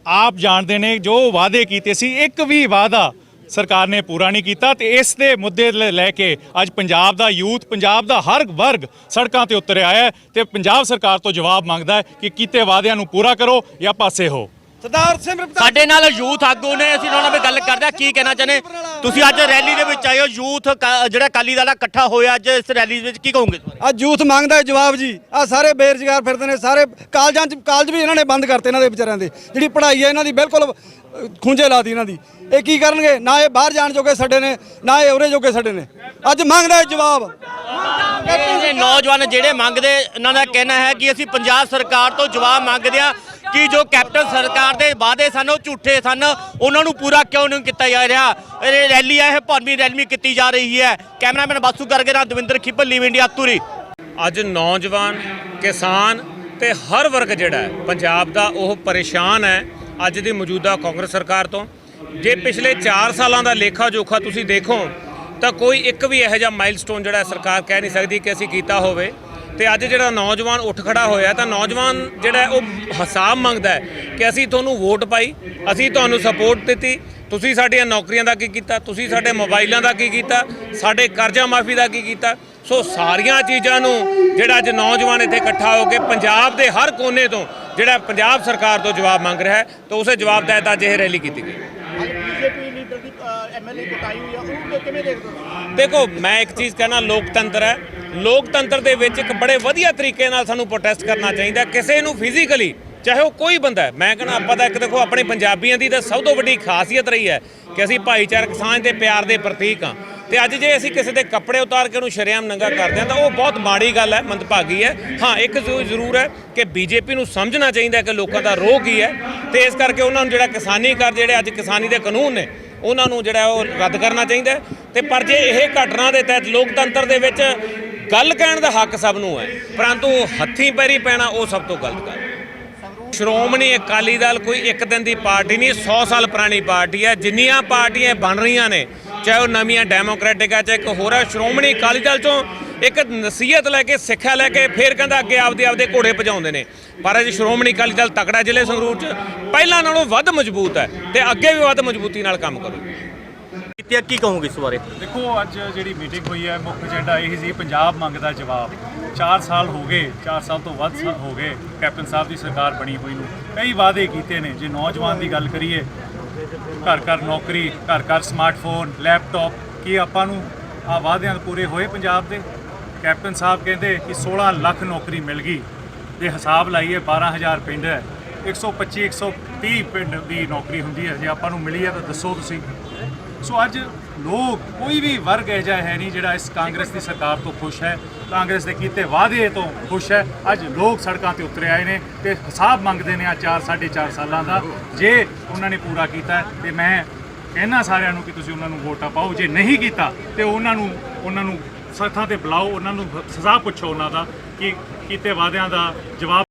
ਆਪ ਜਾਣਦੇ ਨੇ ਜੋ ਵਾਅਦੇ ਕੀਤੇ ਸੀ, ਇੱਕ ਵੀ ਵਾਅਦਾ ਸਰਕਾਰ ਨੇ ਪੂਰਾ ਨਹੀਂ ਕੀਤਾ। ਤੇ ਇਸ ਦੇ ਮੁੱਦੇ ਲੈ ਕੇ ਅੱਜ ਪੰਜਾਬ ਦਾ ਯੂਥ, ਪੰਜਾਬ ਦਾ ਹਰ ਵਰਗ ਸੜਕਾਂ ਤੇ ਉਤਰਿਆ ਹੈ ਤੇ ਪੰਜਾਬ ਸਰਕਾਰ ਤੋਂ ਜਵਾਬ ਮੰਗਦਾ ਹੈ ਕਿ ਕੀਤੇ ਵਾਅਦਿਆਂ ਨੂੰ ਪੂਰਾ ਕਰੋ ਜਾਂ ਪਾਸੇ ਹੋ। ਸਰਦਾਰ ਸਿਮਰਤ ਸਾਡੇ ਨਾਲ ਯੂਥ ਆਗੂ ਨੇ, ਅਸੀਂ ਉਹਨਾਂ ਨਾਲ ਗੱਲ ਕਰਦੇ ਹਾਂ। ਕੀ ਕਹਿਣਾ ਚਾਹੁੰਦੇ ਤੁਸੀਂ? ਅੱਜ ਰੈਲੀ ਦੇ ਵਿੱਚ ਆਏ ਹੋ, ਯੂਥ ਜਿਹੜਾ ਅਕਾਲੀ ਦਲ ਇਕੱਠਾ ਹੋਇਆ ਅੱਜ ਇਸ ਰੈਲੀ ਵਿੱਚ, ਕੀ ਕਹੋਗੇ? ਅੱਜ ਯੂਥ ਮੰਗਦਾ ਹੈ ਜਵਾਬ ਜੀ। ਆ ਸਾਰੇ ਬੇਰੁਜ਼ਗਾਰ ਫਿਰਦੇ ਨੇ, ਸਾਰੇ ਕਾਲਜ ਵੀ ਇਹਨਾਂ ਨੇ ਬੰਦ ਕਰਤੇ, ਇਹਨਾਂ ਦੇ ਵਿਚਾਰਿਆਂ ਦੇ। ਜਿਹੜੀ ਪੜ੍ਹਾਈ ਹੈ ਇਹਨਾਂ ਦੀ ਬਿਲਕੁਲ ਖੂੰਜੇ ਲਾਤੀ ਇਹਨਾਂ ਦੀ। ਇਹ ਕੀ ਕਰਨਗੇ? ਨਾ ਇਹ ਬਾਹਰ ਜਾਣ ਜੋਗੇ ਸਾਡੇ ਨੇ, ਨਾ ਇਹ ਉਰੇ ਜੋਗੇ ਸਾਡੇ ਨੇ। ਅੱਜ ਮੰਗਦਾ ਹੈ ਜਵਾਬ। ਇਹ ਨੌਜਵਾਨ ਜਿਹੜੇ ਮੰਗਦੇ, ਇਹਨਾਂ ਦਾ ਕਹਿਣਾ ਹੈ ਕਿ ਅਸੀਂ ਪੰਜਾਬ ਸਰਕਾਰ ਤੋਂ ਜਵਾਬ ਮੰਗਦੇ ਹਾਂ ਕਿ ਜੋ ਕੈਪਟਨ ਸਰਕਾਰ ਦੇ ਵਾਅਦੇ ਸਨ ਉਹ ਝੂਠੇ ਸਨ, ਉਹਨਾਂ ਨੂੰ ਪੂਰਾ ਕਿਉਂ ਨਹੀਂ ਕੀਤਾ ਜਾ ਰਿਹਾ। ਇਹ ਰੈਲੀ ਹੈ, ਇਹ ਭਰਵੀਂ ਰੈਲੀ ਕੀਤੀ ਜਾ ਰਹੀ ਹੈ। ਕੈਮਰਾਮੈਨ ਬਾਸੂ ਕਰਕੇ ਨਾਲ ਦਵਿੰਦਰ ਖਿੱਪਲ, ਲੀਵ ਇੰਡੀਆ, ਧੂਰੀ। ਅੱਜ ਨੌਜਵਾਨ, ਕਿਸਾਨ ਤੇ ਹਰ ਵਰਗ ਜਿਹੜਾ ਹੈ ਪੰਜਾਬ ਦਾ ਉਹ ਪਰੇਸ਼ਾਨ ਹੈ ਅੱਜ ਦੀ ਮੌਜੂਦਾ ਕਾਂਗਰਸ ਸਰਕਾਰ ਤੋਂ। ਜੇ ਪਿਛਲੇ 4 ਸਾਲਾਂ ਦਾ ਲੇਖਾ ਜੋਖਾ ਤੁਸੀਂ ਦੇਖੋ ਤਾਂ ਕੋਈ ਇੱਕ ਵੀ ਇਹੋ ਜਿਹਾ ਮਾਈਲਸਟੋਨ ਜਿਹੜਾ ਸਰਕਾਰ ਕਹਿ ਨਹੀਂ ਸਕਦੀ ਕਿ ਅਸੀਂ ਕੀਤਾ ਹੋਵੇ। ਤੇ ਅੱਜ ਜਿਹੜਾ ਨੌਜਵਾਨ ਉੱਠ ਖੜਾ ਹੋਇਆ, ਤਾਂ ਨੌਜਵਾਨ ਜਿਹੜਾ ਉਹ ਹਿਸਾਬ ਮੰਗਦਾ ਹੈ ਕਿ ਅਸੀਂ ਤੁਹਾਨੂੰ ਵੋਟ ਪਾਈ, ਅਸੀਂ ਤੁਹਾਨੂੰ ਸਪੋਰਟ ਦਿੱਤੀ, ਤੁਸੀਂ ਸਾਡੀਆਂ ਨੌਕਰੀਆਂ ਦਾ ਕੀ ਕੀਤਾ, ਤੁਸੀਂ ਸਾਡੇ ਮੋਬਾਈਲਾਂ ਦਾ ਕੀ ਕੀਤਾ, ਸਾਡੇ ਕਰਜ਼ਾ ਮਾਫੀ ਦਾ ਕੀ ਕੀਤਾ। ਸੋ ਸਾਰੀਆਂ ਚੀਜ਼ਾਂ ਨੂੰ ਜਿਹੜਾ ਅੱਜ ਨੌਜਵਾਨ ਇੱਥੇ ਇਕੱਠਾ ਹੋ ਕੇ ਪੰਜਾਬ ਦੇ ਹਰ ਕੋਨੇ ਤੋਂ ਜਿਹੜਾ ਪੰਜਾਬ ਸਰਕਾਰ ਤੋਂ ਜਵਾਬ ਮੰਗ ਰਿਹਾ ਹੈ, ਤਾਂ ਉਸੇ ਜਵਾਬ ਦਾ ਅੱਜ ਇਹ ਰੈਲੀ ਕੀਤੀ ਗਈ। ਬੀਜੇਪੀ ਲੀਡਰ ਦੀ ਐਮਐਲਏ ਕੁਟਾਈ ਹੋਈ ਆ, ਉਹ ਕਿਵੇਂ ਦੇਖਦੇ ਹੋ? ਦੇਖੋ, ਮੈਂ ਇੱਕ ਚੀਜ਼ ਕਹਿਣਾ, ਲੋਕਤੰਤਰ ਹੈ। ਲੋਕਤੰਤਰ ਦੇ ਵਿੱਚ ਇੱਕ ਬੜੇ ਵਧੀਆ ਤਰੀਕੇ ਨਾਲ ਸਾਨੂੰ ਪ੍ਰੋਟੈਸਟ ਕਰਨਾ ਚਾਹੀਦਾ। ਕਿਸੇ ਨੂੰ ਫਿਜ਼ੀਕਲੀ, ਚਾਹੇ ਉਹ ਕੋਈ ਬੰਦਾ ਹੈ, ਮੈਂ ਕਹਿੰਦਾ ਆਪਾਂ ਤਾਂ ਇੱਕ ਦੇਖੋ ਆਪਣੇ ਪੰਜਾਬੀਆਂ ਦੀ ਤਾਂ ਸਭ ਤੋਂ ਵੱਡੀ ਖਾਸੀਅਤ ਰਹੀ ਹੈ ਕਿ ਅਸੀਂ ਭਾਈਚਾਰਕ ਸਾਂਝ ਤੇ ਪਿਆਰ ਦੇ ਪ੍ਰਤੀਕ ਹਾਂ। ਤੇ ਅੱਜ ਜੇ ਅਸੀਂ ਕਿਸੇ ਦੇ ਕੱਪੜੇ ਉਤਾਰ ਕੇ ਉਹਨੂੰ ਸ਼ਰੇਆਮ ਨੰਗਾ ਕਰਦੇ ਹਾਂ ਤਾਂ ਉਹ ਬਹੁਤ ਮਾੜੀ ਗੱਲ ਹੈ, ਮੰਦਭਾਗੀ ਹੈ। ਹਾਂ, ਇੱਕ ਜ਼ਰੂਰ ਹੈ ਕਿ ਬੀਜੇਪੀ ਨੂੰ ਸਮਝਣਾ ਚਾਹੀਦਾ ਕਿ ਲੋਕਾਂ ਦਾ ਰੋਹ ਕੀ ਹੈ, ਤੇ ਇਸ ਕਰਕੇ ਉਹਨਾਂ ਨੂੰ ਜਿਹੜਾ ਕਿਸਾਨੀ ਕਰ, ਜਿਹੜੇ ਅੱਜ ਕਿਸਾਨੀ ਦੇ ਕਾਨੂੰਨ ਨੇ, ਉਹਨਾਂ ਨੂੰ ਜਿਹੜਾ ਉਹ ਰੱਦ ਕਰਨਾ ਚਾਹੀਦਾ ਹੈ। ਤੇ ਪਰ ਜੇ ਇਹ ਘਟਨਾ ਦੇ ਤਹਿਤ ਲੋਕਤੰਤਰ ਦੇ ਵਿੱਚ ਗੱਲ ਕਹਿਣ ਦਾ ਹੱਕ ਸਭ ਨੂੰ ਹੈ, ਪਰੰਤੂ ਹੱਥੀਂ ਪੈਰੀ ਪੈਣਾ ਉਹ ਸਭ ਤੋਂ ਗਲਤ ਗੱਲ ਹੈ। ਸ਼੍ਰੋਮਣੀ ਅਕਾਲੀ ਦਲ ਕੋਈ ਇੱਕ ਦਿਨ ਦੀ ਪਾਰਟੀ ਨਹੀਂ, 100 ਸਾਲ ਪੁਰਾਣੀ ਪਾਰਟੀ ਹੈ। ਜਿੰਨੀਆਂ ਪਾਰਟੀਆਂ ਬਣ ਰਹੀਆਂ ਨੇ, ਚਾਹੇ ਉਹ ਨਵੀਆਂ ਡੈਮੋਕ੍ਰੈਟਿਕ ਹੈ, ਚਾਹੇ ਇੱਕ ਹੋਰ ਹੈ, ਸ਼੍ਰੋਮਣੀ ਅਕਾਲੀ ਦਲ ਚੋਂ ਇੱਕ ਨਸੀਹਤ ਲੈ ਕੇ, ਸਿੱਖਿਆ ਲੈ ਕੇ ਫਿਰ ਕਹਿੰਦਾ ਅੱਗੇ ਆਪਦੇ ਘੋੜੇ ਭਜਾਉਂਦੇ ਨੇ। ਪਰ ਅੱਜ ਸ਼੍ਰੋਮਣੀ ਅਕਾਲੀ ਦਲ ਤਕੜਾ ਜ਼ਿਲ੍ਹੇ ਸੰਗਰੂਰ 'ਚ ਪਹਿਲਾਂ ਨਾਲੋਂ ਵੱਧ ਮਜ਼ਬੂਤ ਹੈ ਤੇ ਅੱਗੇ ਵੀ ਵੱਧ ਮਜ਼ਬੂਤੀ ਨਾਲ ਕੰਮ ਕਰੂ। ਕੀ ਕਹੋਗੇ ਇਸ ਬਾਰੇ? ਦੇਖੋ, ਅੱਜ ਜਿਹੜੀ ਮੀਟਿੰਗ ਹੋਈ ਹੈ, ਮੁੱਖ ਏਜੰਡਾ ਇਹ ਸੀ ਪੰਜਾਬ ਮੰਗਦਾ ਜਵਾਬ। 4 ਸਾਲ ਹੋ ਗਏ, 4 ਸਾਲ ਤੋਂ ਵੱਧ ਹੋ ਗਏ ਕੈਪਟਨ ਸਾਹਿਬ ਦੀ ਸਰਕਾਰ ਬਣੀ ਹੋਈ ਨੂੰ। ਕਈ ਵਾਅਦੇ ਕੀਤੇ ਨੇ। ਜੇ ਨੌਜਵਾਨ ਦੀ ਗੱਲ ਕਰੀਏ, ਘਰ ਘਰ ਨੌਕਰੀ, ਘਰ ਘਰ ਸਮਾਰਟਫੋਨ, ਲੈਪਟਾਪ, ਕੀ ਆਪਾਂ ਨੂੰ ਆ ਵਾਅਦਿਆਂ ਪੂਰੇ ਹੋਏ ਪੰਜਾਬ ਦੇ? ਕੈਪਟਨ ਸਾਹਿਬ ਕਹਿੰਦੇ ਕਿ 16 ਲੱਖ ਨੌਕਰੀ ਮਿਲ ਗਈ। ਜੇ ਹਿਸਾਬ ਲਾਈਏ 12,000 ਪਿੰਡ ਹੈ, 125 130 ਪਿੰਡ ਦੀ ਨੌਕਰੀ ਹੁੰਦੀ ਹੈ। ਜੇ ਆਪਾਂ ਨੂੰ ਮਿਲੀ ਹੈ ਤਾਂ ਦੱਸੋ ਤੁਸੀਂ। ਸੋ ਅੱਜ ਲੋਕ, ਕੋਈ ਵੀ ਵਰਗ ਅਜਿਹਾ ਹੈ ਨਹੀਂ ਜਿਹੜਾ ਇਸ ਕਾਂਗਰਸ ਦੀ ਸਰਕਾਰ ਤੋਂ ਖੁਸ਼ ਹੈ, ਕਾਂਗਰਸ ਦੇ ਕੀਤੇ ਵਾਅਦੇ ਤੋਂ ਖੁਸ਼ ਹੈ। ਅੱਜ ਲੋਕ ਸੜਕਾਂ ਤੇ ਉਤਰੇ ਆਏ ਨੇ ਤੇ ਹਿਸਾਬ ਮੰਗਦੇ ਨੇ ਆ 4-4.5 ਸਾਲਾਂ ਦਾ। ਜੇ ਉਹਨਾਂ ਨੇ ਪੂਰਾ ਕੀਤਾ ਤੇ ਮੈਂ ਕਹਿਣਾ ਸਾਰਿਆਂ ਨੂੰ ਕਿ ਤੁਸੀਂ ਉਹਨਾਂ ਨੂੰ ਵੋਟਾਂ ਪਾਓ। ਜੇ ਨਹੀਂ ਕੀਤਾ ਤੇ ਉਹਨਾਂ ਨੂੰ ਸੱਥਾਂ ਤੇ ਬੁਲਾਓ, ਉਹਨਾਂ ਨੂੰ ਸਜ਼ਾ ਪੁੱਛੋ ਉਹਨਾਂ ਦਾ ਕਿ ਕੀਤੇ ਵਾਅਦਿਆਂ ਦਾ ਜਵਾਬ